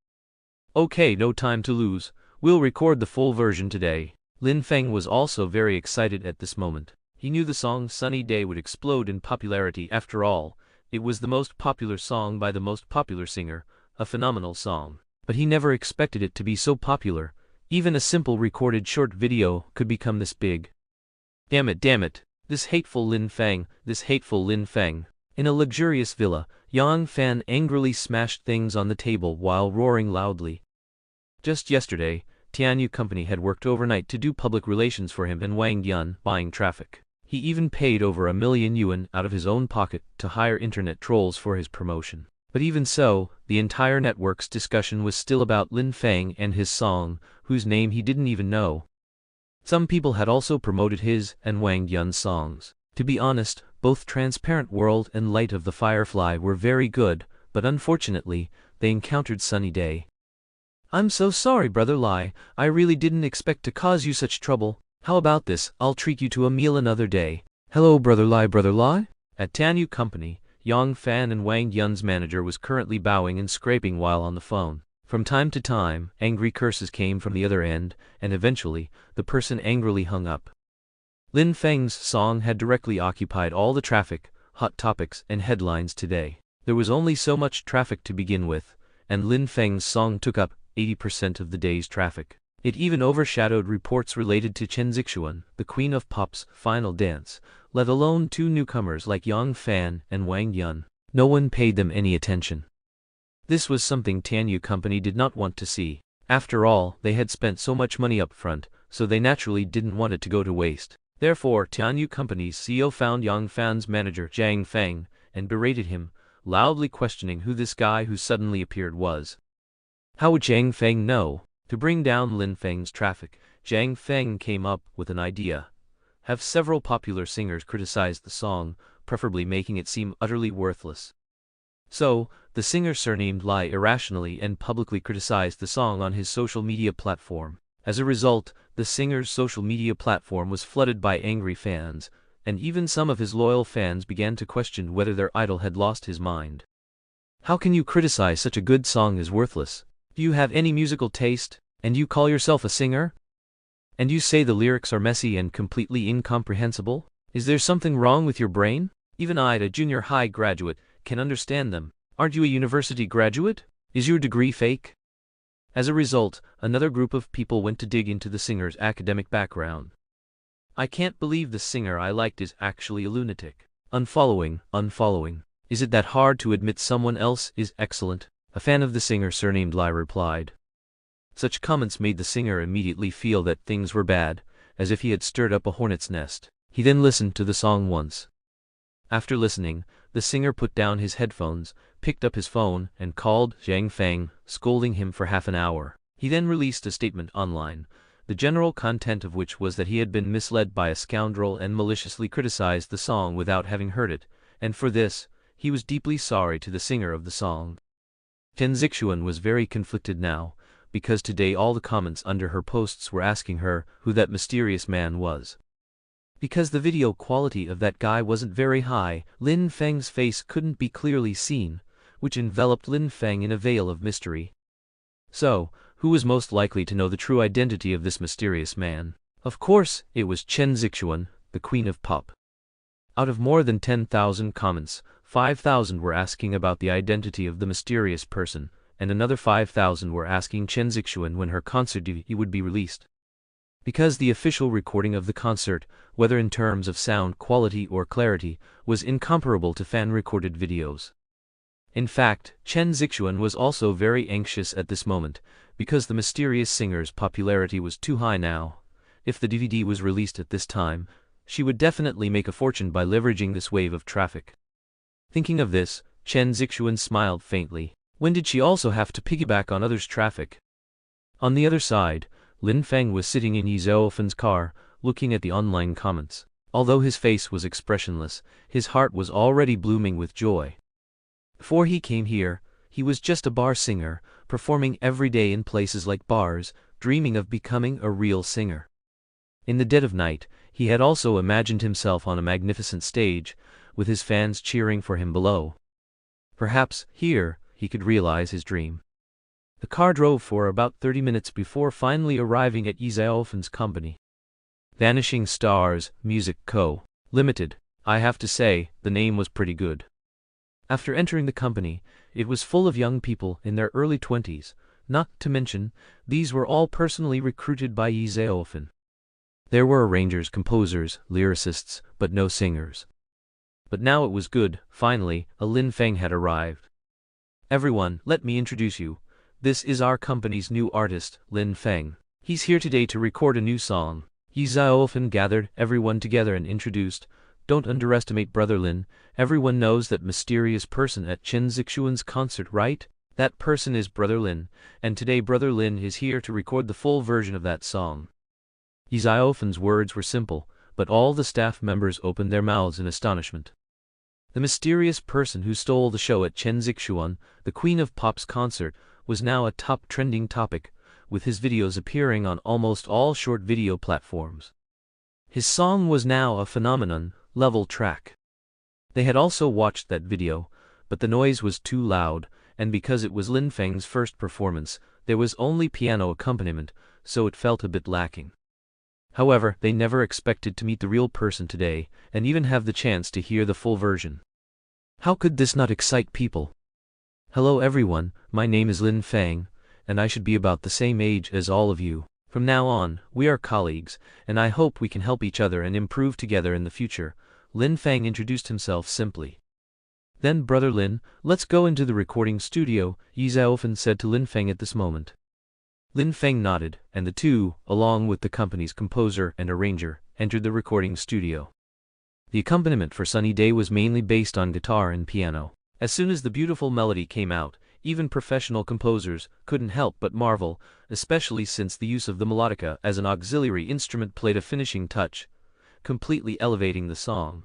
"Okay, no time to lose. We'll record the full version today." Lin Feng was also very excited at this moment. He knew the song Sunny Day would explode in popularity. After all, it was the most popular song by the most popular singer, a phenomenal song. But he never expected it to be so popular. Even a simple recorded short video could become this big. Damn it, this hateful Lin Feng, this hateful Lin Feng. In a luxurious villa, Yang Fan angrily smashed things on the table while roaring loudly. Just yesterday, Tianyu Company had worked overnight to do public relations for him and Wang Yun, buying traffic. He even paid over 1 million yuan out of his own pocket to hire internet trolls for his promotion. But even so, the entire network's discussion was still about Lin Feng and his song, whose name he didn't even know. Some people had also promoted his and Wang Yun's songs. To be honest, both Transparent World and Light of the Firefly were very good, but unfortunately, they encountered Sunny Day. "I'm so sorry, Brother Lai, I really didn't expect to cause you such trouble." How about this? I'll treat you to a meal another day. Hello, brother Lai, brother Lai? At Tanyu Company, Yang Fan and Wang Yun's manager was currently bowing and scraping while on the phone. From time to time, angry curses came from the other end, and eventually, the person angrily hung up. Lin Feng's song had directly occupied all the traffic, hot topics, and headlines today. There was only so much traffic to begin with, and Lin Feng's song took up 80% of the day's traffic. It even overshadowed reports related to Chen Zixuan, the Queen of Pop's final dance, let alone two newcomers like Yang Fan and Wang Yun. No one paid them any attention. This was something Tanyu Company did not want to see. After all, they had spent so much money up front, so they naturally didn't want it to go to waste. Therefore, Tanyu Company's CEO found Yang Fan's manager Zhang Feng and berated him, loudly questioning who this guy who suddenly appeared was. How would Zhang Feng know? To bring down Lin Feng's traffic, Zhang Feng came up with an idea. Have several popular singers criticize the song, preferably making it seem utterly worthless. So, the singer surnamed Lai irrationally and publicly criticized the song on his social media platform. As a result, the singer's social media platform was flooded by angry fans, and even some of his loyal fans began to question whether their idol had lost his mind. How can you criticize such a good song as worthless? Do you have any musical taste, and you call yourself a singer? And you say the lyrics are messy and completely incomprehensible? Is there something wrong with your brain? Even I, a junior high graduate, can understand them. Aren't you a university graduate? Is your degree fake? As a result, another group of people went to dig into the singer's academic background. I can't believe the singer I liked is actually a lunatic. Unfollowing. Is it that hard to admit someone else is excellent? A fan of the singer surnamed Lai replied. Such comments made the singer immediately feel that things were bad, as if he had stirred up a hornet's nest. He then listened to the song once. After listening, the singer put down his headphones, picked up his phone, and called Zhang Feng, scolding him for half an hour. He then released a statement online, the general content of which was that he had been misled by a scoundrel and maliciously criticized the song without having heard it, and for this, he was deeply sorry to the singer of the song. Chen Zixuan was very conflicted now, because today all the comments under her posts were asking her who that mysterious man was. Because the video quality of that guy wasn't very high, Lin Feng's face couldn't be clearly seen, which enveloped Lin Feng in a veil of mystery. So, who was most likely to know the true identity of this mysterious man? Of course, it was Chen Zixuan, the Queen of Pop. Out of more than 10,000 comments, 5,000 were asking about the identity of the mysterious person, and another 5,000 were asking Chen Zixuan when her concert DVD would be released. Because the official recording of the concert, whether in terms of sound quality or clarity, was incomparable to fan-recorded videos. In fact, Chen Zixuan was also very anxious at this moment, because the mysterious singer's popularity was too high now. If the DVD was released at this time, she would definitely make a fortune by leveraging this wave of traffic. Thinking of this, Chen Zixuan smiled faintly. When did she also have to piggyback on others' traffic? On the other side, Lin Feng was sitting in Ye Xiaoyu's car, looking at the online comments. Although his face was expressionless, his heart was already blooming with joy. Before he came here, he was just a bar singer, performing every day in places like bars, dreaming of becoming a real singer. In the dead of night, he had also imagined himself on a magnificent stage, with his fans cheering for him below. Perhaps, here, he could realize his dream. The car drove for about 30 minutes before finally arriving at Ye Xiaoyu's company. Vanishing Stars, Music Co. Limited. I have to say, the name was pretty good. After entering the company, it was full of young people in their early 20s, not to mention, these were all personally recruited by Ye Xiaoyu. There were arrangers, composers, lyricists, but no singers. But now it was good, finally, a Lin Feng had arrived. Everyone, let me introduce you. This is our company's new artist, Lin Feng. He's here today to record a new song. Ye Xiaoyu gathered everyone together and introduced, don't underestimate Brother Lin, everyone knows that mysterious person at Chen Zixuan's concert, right? That person is Brother Lin, and today Brother Lin is here to record the full version of that song. Ye Xiaoyu's words were simple, but all the staff members opened their mouths in astonishment. The mysterious person who stole the show at Chen Zixuan, the Queen of Pop's concert, was now a top trending topic, with his videos appearing on almost all short video platforms. His song was now a phenomenon, level track. They had also watched that video, but the noise was too loud, and because it was Lin Feng's first performance, there was only piano accompaniment, so it felt a bit lacking. However, they never expected to meet the real person today, and even have the chance to hear the full version. How could this not excite people? Hello everyone, my name is Lin Feng, and I should be about the same age as all of you. From now on, we are colleagues, and I hope we can help each other and improve together in the future. Lin Feng introduced himself simply. Then Brother Lin, let's go into the recording studio, Ye Xiaoyu said to Lin Feng at this moment. Lin Feng nodded, and the two, along with the company's composer and arranger, entered the recording studio. The accompaniment for Sunny Day was mainly based on guitar and piano. As soon as the beautiful melody came out, even professional composers couldn't help but marvel, especially since the use of the melodica as an auxiliary instrument played a finishing touch, completely elevating the song.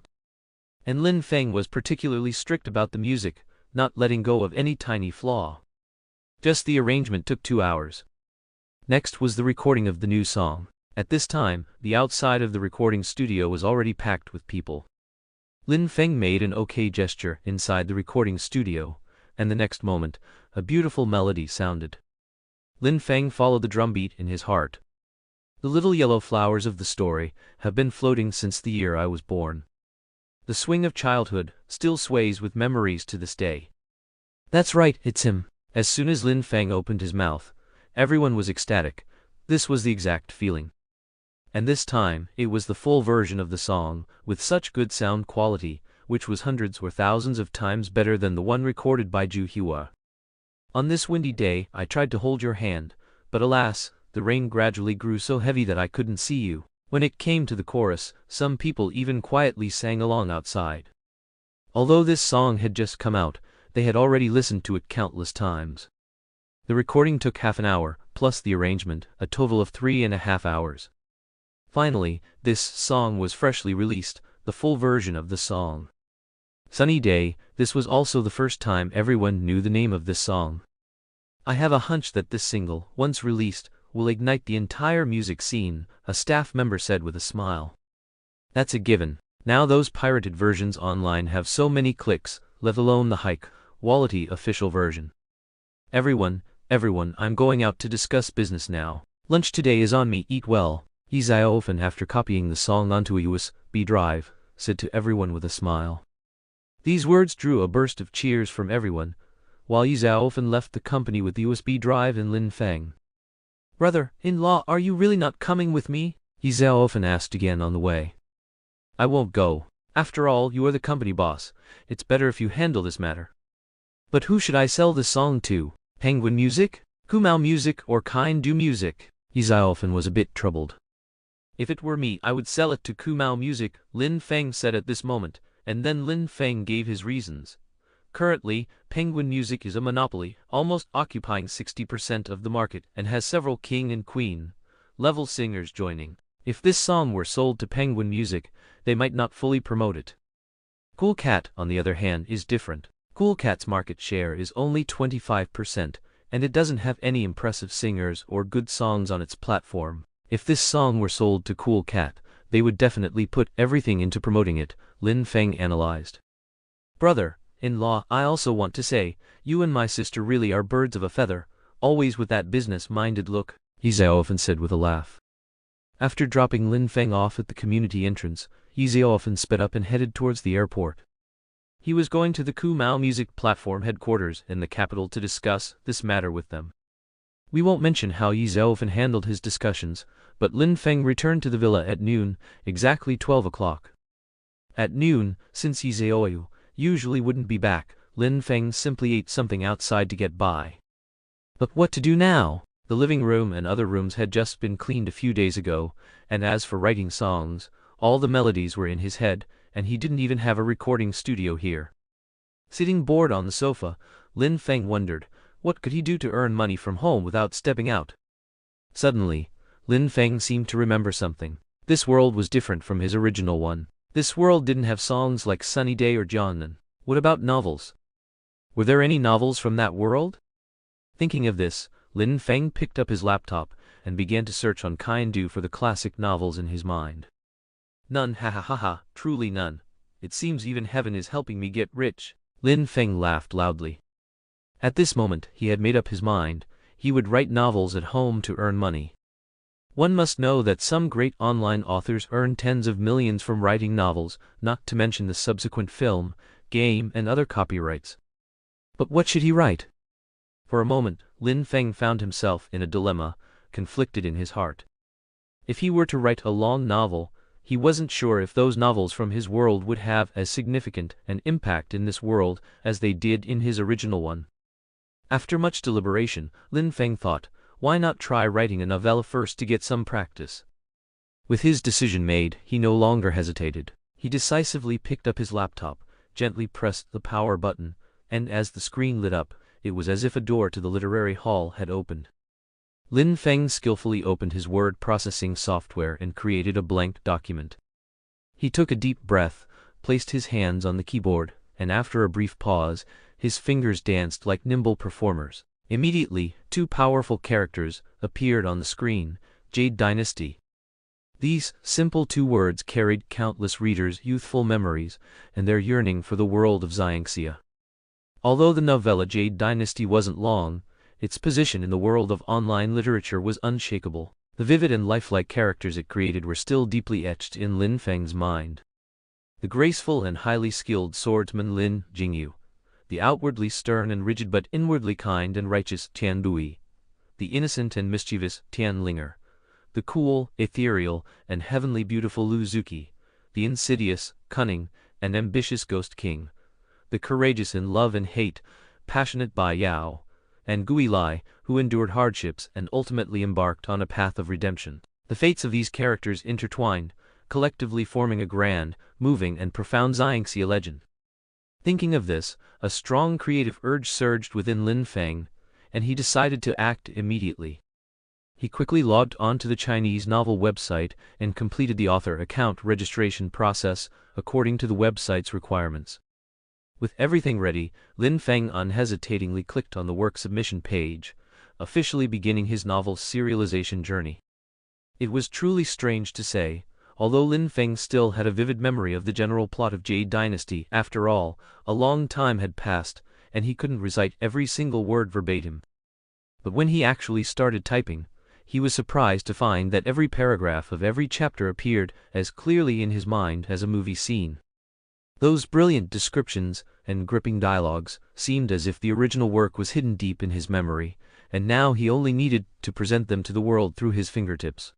And Lin Feng was particularly strict about the music, not letting go of any tiny flaw. Just the arrangement took 2 hours. Next was the recording of the new song. At this time, the outside of the recording studio was already packed with people. Lin Feng made an okay gesture inside the recording studio, and the next moment, a beautiful melody sounded. Lin Feng followed the drumbeat in his heart. The little yellow flowers of the story have been floating since the year I was born. The swing of childhood still sways with memories to this day. That's right, it's him. As soon as Lin Feng opened his mouth, everyone was ecstatic. This was the exact feeling. And this time, it was the full version of the song, with such good sound quality, which was hundreds or thousands of times better than the one recorded by Zhu Hua. On this windy day, I tried to hold your hand, but alas, the rain gradually grew so heavy that I couldn't see you. When it came to the chorus, some people even quietly sang along outside. Although this song had just come out, they had already listened to it countless times. The recording took half an hour, plus the arrangement, a total of 3.5 hours. Finally, this song was freshly released, the full version of the song. Sunny Day, this was also the first time everyone knew the name of this song. I have a hunch that this single, once released, will ignite the entire music scene, a staff member said with a smile. That's a given. Now those pirated versions online have so many clicks, let alone the high-quality official version. Everyone, I'm going out to discuss business now. Lunch today is on me, eat well. Ye Xiaoyu, after copying the song onto a USB drive, said to everyone with a smile. These words drew a burst of cheers from everyone, while Ye Xiaoyu left the company with the USB drive and Lin Feng. Brother-in-law, are you really not coming with me? Ye Xiaoyu asked again on the way. I won't go. After all, you are the company boss. It's better if you handle this matter. But who should I sell this song to? Penguin Music? Kumao Music or Kind Do Music? Ye Xiaoyu was a bit troubled. If it were me, I would sell it to Kumao Music, Lin Feng said at this moment, and then Lin Feng gave his reasons. Currently, Penguin Music is a monopoly, almost occupying 60% of the market, and has several king and queen level singers joining. If this song were sold to Penguin Music, they might not fully promote it. Cool Cat, on the other hand, is different. Cool Cat's market share is only 25%, and it doesn't have any impressive singers or good songs on its platform. If this song were sold to Cool Cat, they would definitely put everything into promoting it, Lin Feng analyzed. Brother-in-law, I also want to say, you and my sister really are birds of a feather, always with that business-minded look, Ye Xiaoyu said with a laugh. After dropping Lin Feng off at the community entrance, Ye Xiaoyu sped up and headed towards the airport. He was going to the Kumao Music Platform headquarters in the capital to discuss this matter with them. We won't mention how Ye Xiaoyu handled his discussions, but Lin Feng returned to the villa at noon, exactly 12 o'clock. At noon, since Ye Xiaoyu usually wouldn't be back, Lin Feng simply ate something outside to get by. But what to do now? The living room and other rooms had just been cleaned a few days ago, and as for writing songs, all the melodies were in his head, and he didn't even have a recording studio here. Sitting bored on the sofa, Lin Feng wondered, what could he do to earn money from home without stepping out? Suddenly, Lin Feng seemed to remember something. This world was different from his original one. This world didn't have songs like Sunny Day or Jiangnan. What about novels? Were there any novels from that world? Thinking of this, Lin Feng picked up his laptop and began to search on Kind Do for the classic novels in his mind. None, ha ha ha ha, truly none. It seems even heaven is helping me get rich. Lin Feng laughed loudly. At this moment, he had made up his mind. He would write novels at home to earn money. One must know that some great online authors earn tens of millions from writing novels, not to mention the subsequent film, game, and other copyrights. But what should he write? For a moment, Lin Feng found himself in a dilemma, conflicted in his heart. If he were to write a long novel, he wasn't sure if those novels from his world would have as significant an impact in this world as they did in his original one. After much deliberation, Lin Feng thought, why not try writing a novella first to get some practice? With his decision made, he no longer hesitated. He decisively picked up his laptop, gently pressed the power button, and as the screen lit up, it was as if a door to the literary hall had opened. Lin Feng skillfully opened his word processing software and created a blank document. He took a deep breath, placed his hands on the keyboard, and after a brief pause, his fingers danced like nimble performers. Immediately, two powerful characters appeared on the screen: Jade Dynasty. These simple two words carried countless readers' youthful memories and their yearning for the world of Xiangxia. Although the novella Jade Dynasty wasn't long, its position in the world of online literature was unshakable. The vivid and lifelike characters it created were still deeply etched in Lin Feng's mind. The graceful and highly skilled swordsman Lin Jingyu, the outwardly stern and rigid but inwardly kind and righteous Tian Bui, the innocent and mischievous Tian Linger, the cool, ethereal, and heavenly beautiful Lu Zuki, the insidious, cunning, and ambitious Ghost King, the courageous in love and hate, passionate Bai Yao, and Gui Lai, who endured hardships and ultimately embarked on a path of redemption. The fates of these characters intertwined, collectively forming a grand, moving, and profound Xiangxia legend. Thinking of this, a strong creative urge surged within Lin Feng, and he decided to act immediately. He quickly logged onto the Chinese novel website and completed the author account registration process according to the website's requirements. With everything ready, Lin Feng unhesitatingly clicked on the work submission page, officially beginning his novel's serialization journey. It was truly strange to say, although Lin Feng still had a vivid memory of the general plot of Jade Dynasty. After all, a long time had passed, and he couldn't recite every single word verbatim. But when he actually started typing, he was surprised to find that every paragraph of every chapter appeared as clearly in his mind as a movie scene. Those brilliant descriptions and gripping dialogues seemed as if the original work was hidden deep in his memory, and now he only needed to present them to the world through his fingertips.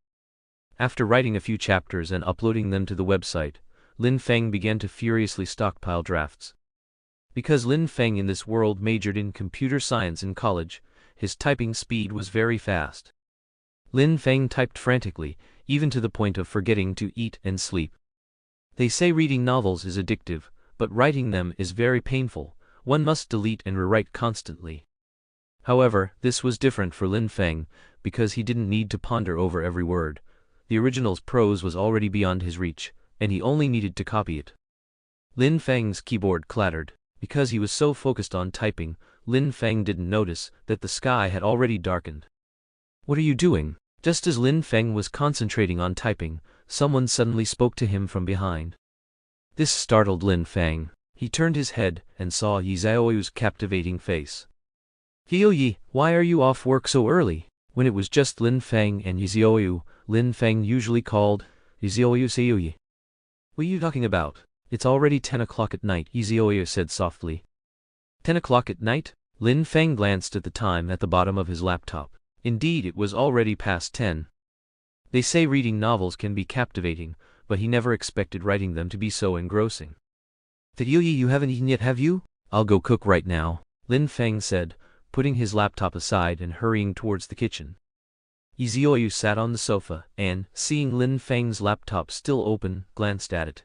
After writing a few chapters and uploading them to the website, Lin Feng began to furiously stockpile drafts. Because Lin Feng in this world majored in computer science in college, his typing speed was very fast. Lin Feng typed frantically, even to the point of forgetting to eat and sleep. They say reading novels is addictive, but writing them is very painful. One must delete and rewrite constantly. However, this was different for Lin Feng, because he didn't need to ponder over every word. The original's prose was already beyond his reach, and he only needed to copy it. Lin Feng's keyboard clattered. Because he was so focused on typing, Lin Feng didn't notice that the sky had already darkened. "What are you doing?" Just as Lin Feng was concentrating on typing, someone suddenly spoke to him from behind. This startled Lin Feng. He turned his head and saw Ye Xiaoyu's captivating face. "Ye, why are you off work so early?" When it was just Lin Feng and Ye Xiaoyu, Lin Feng usually called Ye Xiaoyu. "What are you talking about? It's already 10 o'clock at night," Ye Xiaoyu said softly. 10 o'clock at night? Lin Feng glanced at the time at the bottom of his laptop. Indeed, it was already past 10. They say reading novels can be captivating, but he never expected writing them to be so engrossing. "You haven't eaten yet, have you?" "I'll go cook right now," Lin Feng said, putting his laptop aside and hurrying towards the kitchen. Ye Xiaoyu sat on the sofa and, seeing Lin Feng's laptop still open, glanced at it.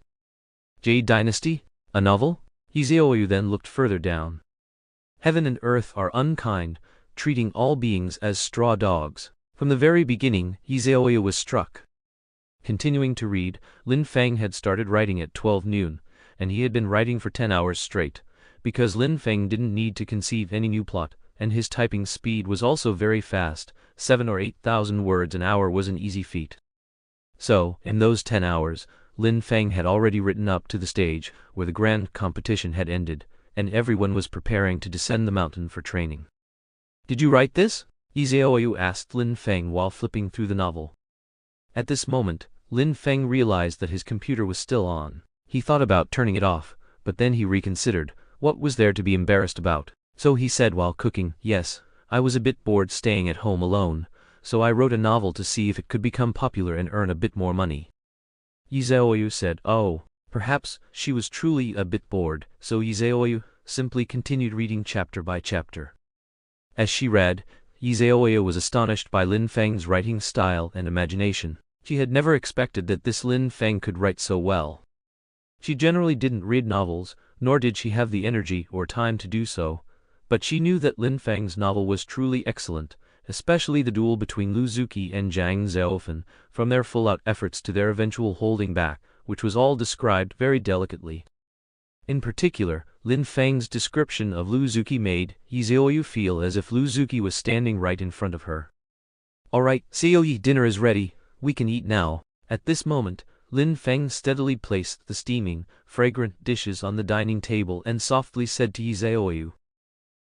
"Jade Dynasty? A novel?" Ye Xiaoyu then looked further down. "Heaven and earth are unkind, treating all beings as straw dogs." From the very beginning, Ye Xiaoyu was struck. Continuing to read, Lin Feng had started writing at 12 noon, and he had been writing for 10 hours straight, because Lin Feng didn't need to conceive any new plot, and his typing speed was also very fast. 7 or 8,000 words an hour was an easy feat. So, in those 10 hours, Lin Feng had already ridden up to the stage where the grand competition had ended, and everyone was preparing to descend the mountain for training. "Did you write this?" Ye Xiaoyu asked Lin Feng while flipping through the novel. At this moment, Lin Feng realized that his computer was still on. He thought about turning it off, but then he reconsidered. What was there to be embarrassed about? So he said while cooking, "Yes, I was a bit bored staying at home alone, so I wrote a novel to see if it could become popular and earn a bit more money." Ye Xiaoyu said, "Oh, perhaps she was truly a bit bored," so Ye Xiaoyu simply continued reading chapter by chapter. As she read, Ye Xiaoyu was astonished by Lin Feng's writing style and imagination. She had never expected that this Lin Feng could write so well. She generally didn't read novels, nor did she have the energy or time to do so, but she knew that Lin Feng's novel was truly excellent, especially the duel between Lu Zuqi and Zhang Xiaofan, from their full-out efforts to their eventual holding back, which was all described very delicately. In particular, Lin Feng's description of Lu Zuqi made Ye Xiaoyu feel as if Lu Zuqi was standing right in front of her. "All right, Xiaoyu, dinner is ready, we can eat now." At this moment, Lin Feng steadily placed the steaming, fragrant dishes on the dining table and softly said to Ye Xiaoyu.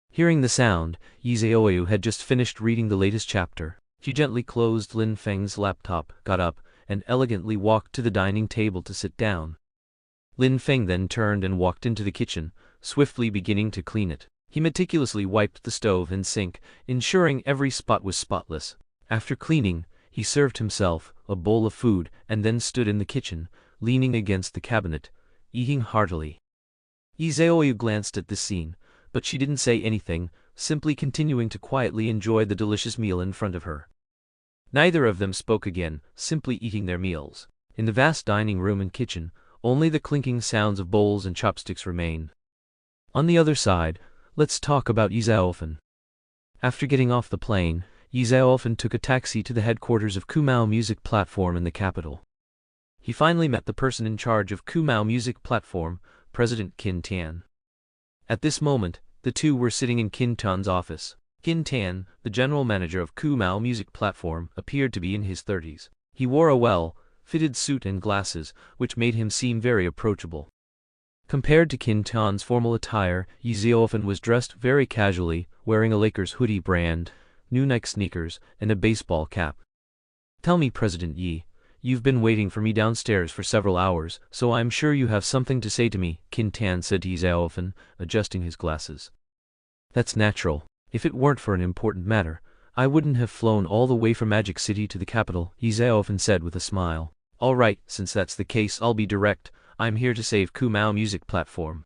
Hearing the sound, Ye Xiaoyu had just finished reading the latest chapter. She gently closed Lin Feng's laptop, got up, and elegantly walked to the dining table to sit down. Lin Feng then turned and walked into the kitchen, swiftly beginning to clean it. He meticulously wiped the stove and sink, ensuring every spot was spotless. After cleaning, he served himself a bowl of food and then stood in the kitchen, leaning against the cabinet, eating heartily. Ye Xiaoyu glanced at this scene, but she didn't say anything, simply continuing to quietly enjoy the delicious meal in front of her. Neither of them spoke again, simply eating their meals. In the vast dining room and kitchen, only the clinking sounds of bowls and chopsticks remained. On the other side, let's talk about Ye Xiaofen. After getting off the plane, Ye Xiaofen took a taxi to the headquarters of Kumao Music Platform in the capital. He finally met the person in charge of Kumao Music Platform, President Qin Tian. At this moment, the two were sitting in Qin Tian's office. Qin Tian, the general manager of Kumao Music Platform, appeared to be in his 30s. He wore a well-fitted suit and glasses, which made him seem very approachable. Compared to Qin Tian's formal attire, Ye Xiaofen was dressed very casually, wearing a Lakers hoodie brand, new Nike sneakers, and a baseball cap. "Tell me, President Yi, you've been waiting for me downstairs for several hours, so I'm sure you have something to say to me," Qin Tian said to Ye Xiaofen, adjusting his glasses. "That's natural. If it weren't for an important matter, I wouldn't have flown all the way from Magic City to the capital," Ye Xiaofen said with a smile. "All right, since that's the case, I'll be direct. I'm here to save Kumao Music Platform."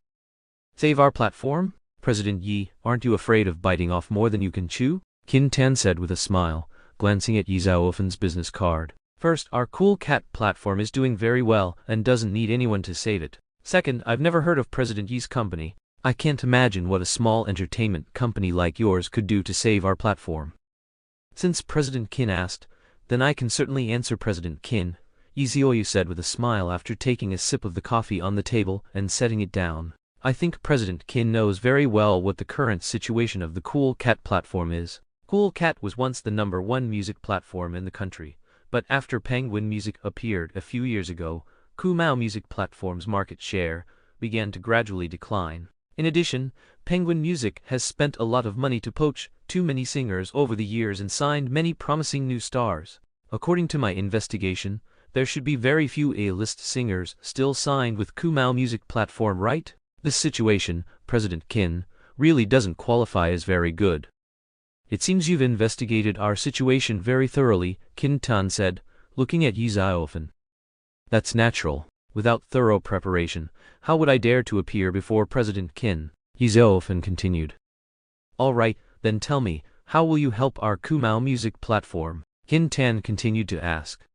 "Save our platform? President Yi, aren't you afraid of biting off more than you can chew?" Qin Tian said with a smile, glancing at Ye Xiaofen's business card. "First, our Cool Cat platform is doing very well and doesn't need anyone to save it. Second, I've never heard of President Yi's company. I can't imagine what a small entertainment company like yours could do to save our platform." Since President Qin asked, then I can certainly answer, President Qin, Ye Xiaoyu said with a smile after taking a sip of the coffee on the table and setting it down. "I think President Qin knows very well what the current situation of the Cool Cat platform is. Cool Cat was once the #1 music platform in the country, but after Penguin Music appeared a few years ago, Kumao Music Platform's market share began to gradually decline. In addition, Penguin Music has spent a lot of money to poach too many singers over the years and signed many promising new stars. According to my investigation, there should be very few A-list singers still signed with Kumao Music Platform, right? This situation, President Qin, really doesn't qualify as very good." "It seems you've investigated our situation very thoroughly," Qin Tian said, looking at Ye Xiaofen. "That's natural. Without thorough preparation, how would I dare to appear before President Qin?" Ye Xiaofen continued. "All right, then tell me, how will you help our Kumao Music Platform?" Qin Tian continued to ask.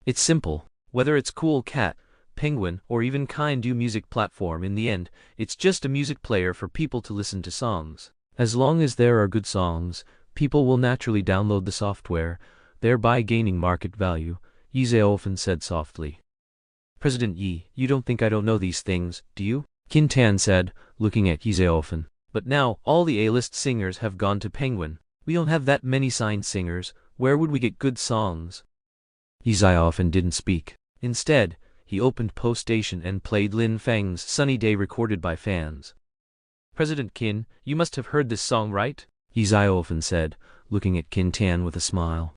"It's simple. Whether it's Cool Cat, Penguin, or even Kind Music Platform, in the end, it's just a music player for people to listen to songs. As long as there are good songs, people will naturally download the software, thereby gaining market value," Ye Xiaofen said softly. "President Yi, you don't think I don't know these things, do you?" Qin Tian said, looking at Ye Xiaofen. "But now, all the A-list singers have gone to Penguin. We don't have that many signed singers. Where would we get good songs?" Ye Xiaofen didn't speak. Instead, he opened Post Station and played Lin Feng's Sunny Day recorded by fans. "President Qin, you must have heard this song, right?" Ye Xiaoyu said, looking at Qin Tan with a smile.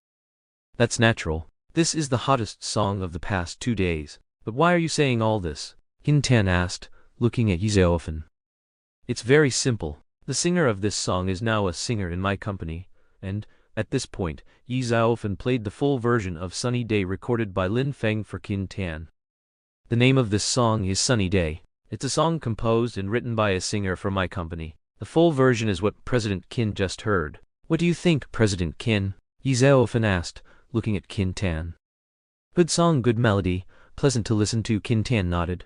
"That's natural. This is the hottest song of the past 2 days. But why are you saying all this?" Qin Tan asked, looking at Ye Xiaoyu. "It's very simple. The singer of this song is now a singer in my company, and, at this point, Ye Xiaoyu played the full version of Sunny Day recorded by Lin Feng for Qin Tan. The name of this song is Sunny Day. It's a song composed and written by a singer from my company. The full version is what President Qin just heard." "What do you think, President Qin?" Ye Xiaoyu asked, looking at Qin Tan. "Good song, good melody, pleasant to listen to," Qin Tan nodded.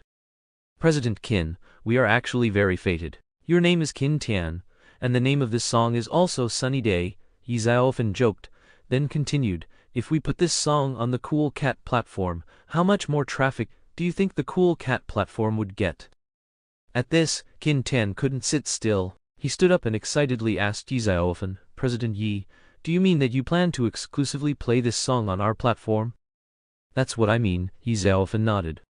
"President Qin, we are actually very fated. Your name is Qin Tan, and the name of this song is also Sunny Day," Ye Xiaoyu joked, then continued, "If we put this song on the Cool Cat platform, how much more traffic do you think the Cool Cat platform would get?" At this, Qin Tan couldn't sit still. He stood up and excitedly asked Ye Xiaoyu, "President Yi, do you mean that you plan to exclusively play this song on our platform?" "That's what I mean," Ye Xiaoyu nodded.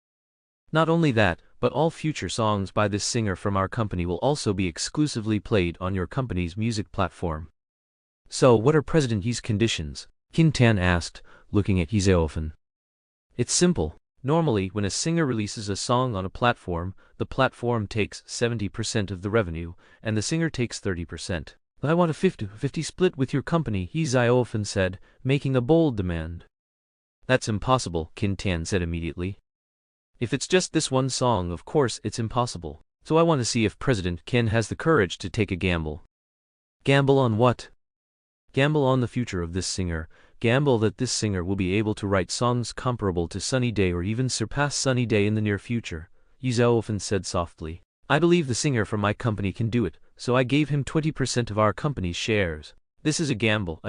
"Not only that, but all future songs by this singer from our company will also be exclusively played on your company's music platform." "So what are President Yi's conditions?" Qin Tan asked, looking at Ye Xiaoyu. "It's simple. Normally, when a singer releases a song on a platform, the platform takes 70% of the revenue, and the singer takes 30%. I want a 50-50 split with your company," Ye Xiaoyu said, making a bold demand. "That's impossible," Qin Tan said immediately. "If it's just this one song, of course it's impossible. So I want to see if President Qin has the courage to take a gamble." "Gamble on what?" "Gamble on the future of this singer. Gamble that this singer will be able to write songs comparable to Sunny Day or even surpass Sunny Day in the near future," Ye Xiaoyu said softly. "I believe the singer from my company can do it, so I gave him 20% of our company's shares. This is a gamble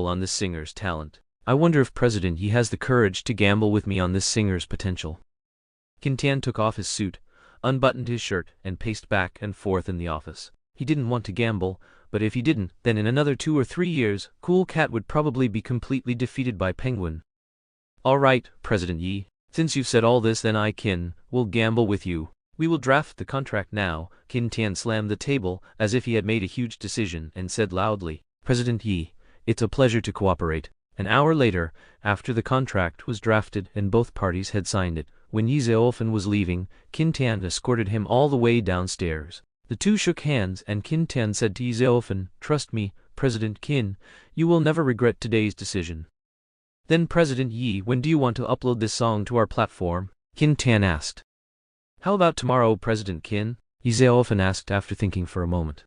on this singer's talent. I wonder if President Yi has the courage to gamble with me on this singer's potential." Qin Tan took off his suit, unbuttoned his shirt, and paced back and forth in the office. He didn't want to gamble, but if he didn't, then in another 2 or 3 years, Cool Cat would probably be completely defeated by Penguin. "All right, President Yi, since you've said all this, then I will gamble with you. We will draft the contract now." Qin Tan slammed the table as if he had made a huge decision and said loudly, "President Yi, it's a pleasure to cooperate." An hour later, after the contract was drafted and both parties had signed it, when Ye Xiaoyu was leaving, Qin Tan escorted him all the way downstairs. The two shook hands and Qin Tan said to Ye Xiaoyu, "Trust me, President Qin, you will never regret today's decision." "Then President Yi, when do you want to upload this song to our platform?" Qin Tan asked. "How about tomorrow, President Qin?" Ye Xiaoyu asked after thinking for a moment.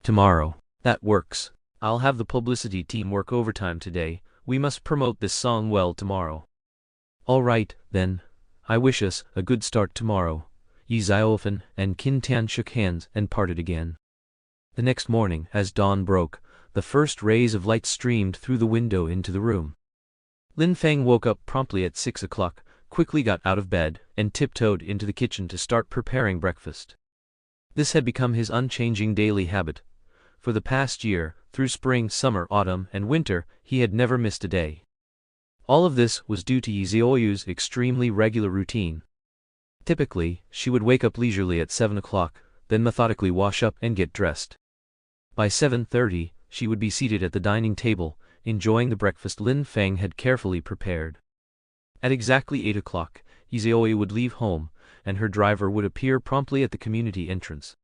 "Tomorrow. That works. I'll have the publicity team work overtime today. We must promote this song well tomorrow." "All right, then. I wish us a good start tomorrow." Ye Xiaoyu and Qin Tan shook hands and parted again. The next morning, as dawn broke, the first rays of light streamed through the window into the room. Lin Feng woke up promptly at 6 o'clock, quickly got out of bed, and tiptoed into the kitchen to start preparing breakfast. This had become his unchanging daily habit. For the past year, through spring, summer, autumn, and winter, he had never missed a day. All of this was due to Ye Xiaoyu's extremely regular routine. Typically, she would wake up leisurely at 7 o'clock, then methodically wash up and get dressed. By 7:30, she would be seated at the dining table, enjoying the breakfast Lin Feng had carefully prepared. At exactly 8 o'clock, Ye Xiaoyu would leave home, and her driver would appear promptly at the community entrance.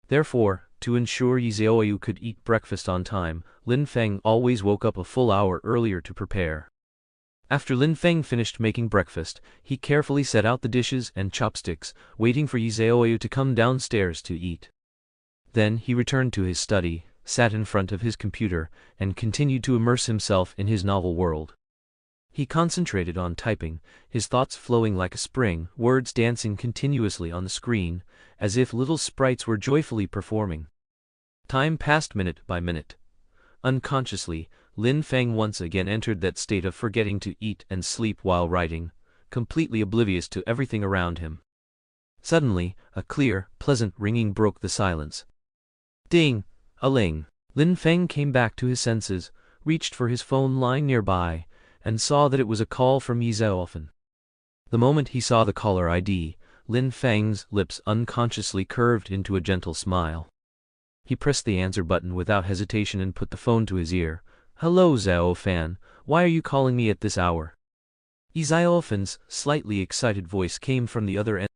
Therefore, to ensure Ye Xiaoyu could eat breakfast on time, Lin Feng always woke up a full hour earlier to prepare. After Lin Feng finished making breakfast, he carefully set out the dishes and chopsticks, waiting for Ye Xiaoyu to come downstairs to eat. Then he returned to his study, sat in front of his computer, and continued to immerse himself in his novel world. He concentrated on typing, his thoughts flowing like a spring, words dancing continuously on the screen, as if little sprites were joyfully performing. Time passed minute by minute. Unconsciously, Lin Feng once again entered that state of forgetting to eat and sleep while writing, completely oblivious to everything around him. Suddenly, a clear, pleasant ringing broke the silence. Ding! A ling! Lin Feng came back to his senses, reached for his phone lying nearby, and saw that it was a call from Ye Xiaoyu. The moment he saw the caller ID, Lin Feng's lips unconsciously curved into a gentle smile. He pressed the answer button without hesitation and put the phone to his ear. "Hello, Zhao Fan, why are you calling me at this hour?" Ye Xiaofan's slightly excited voice came from the other end.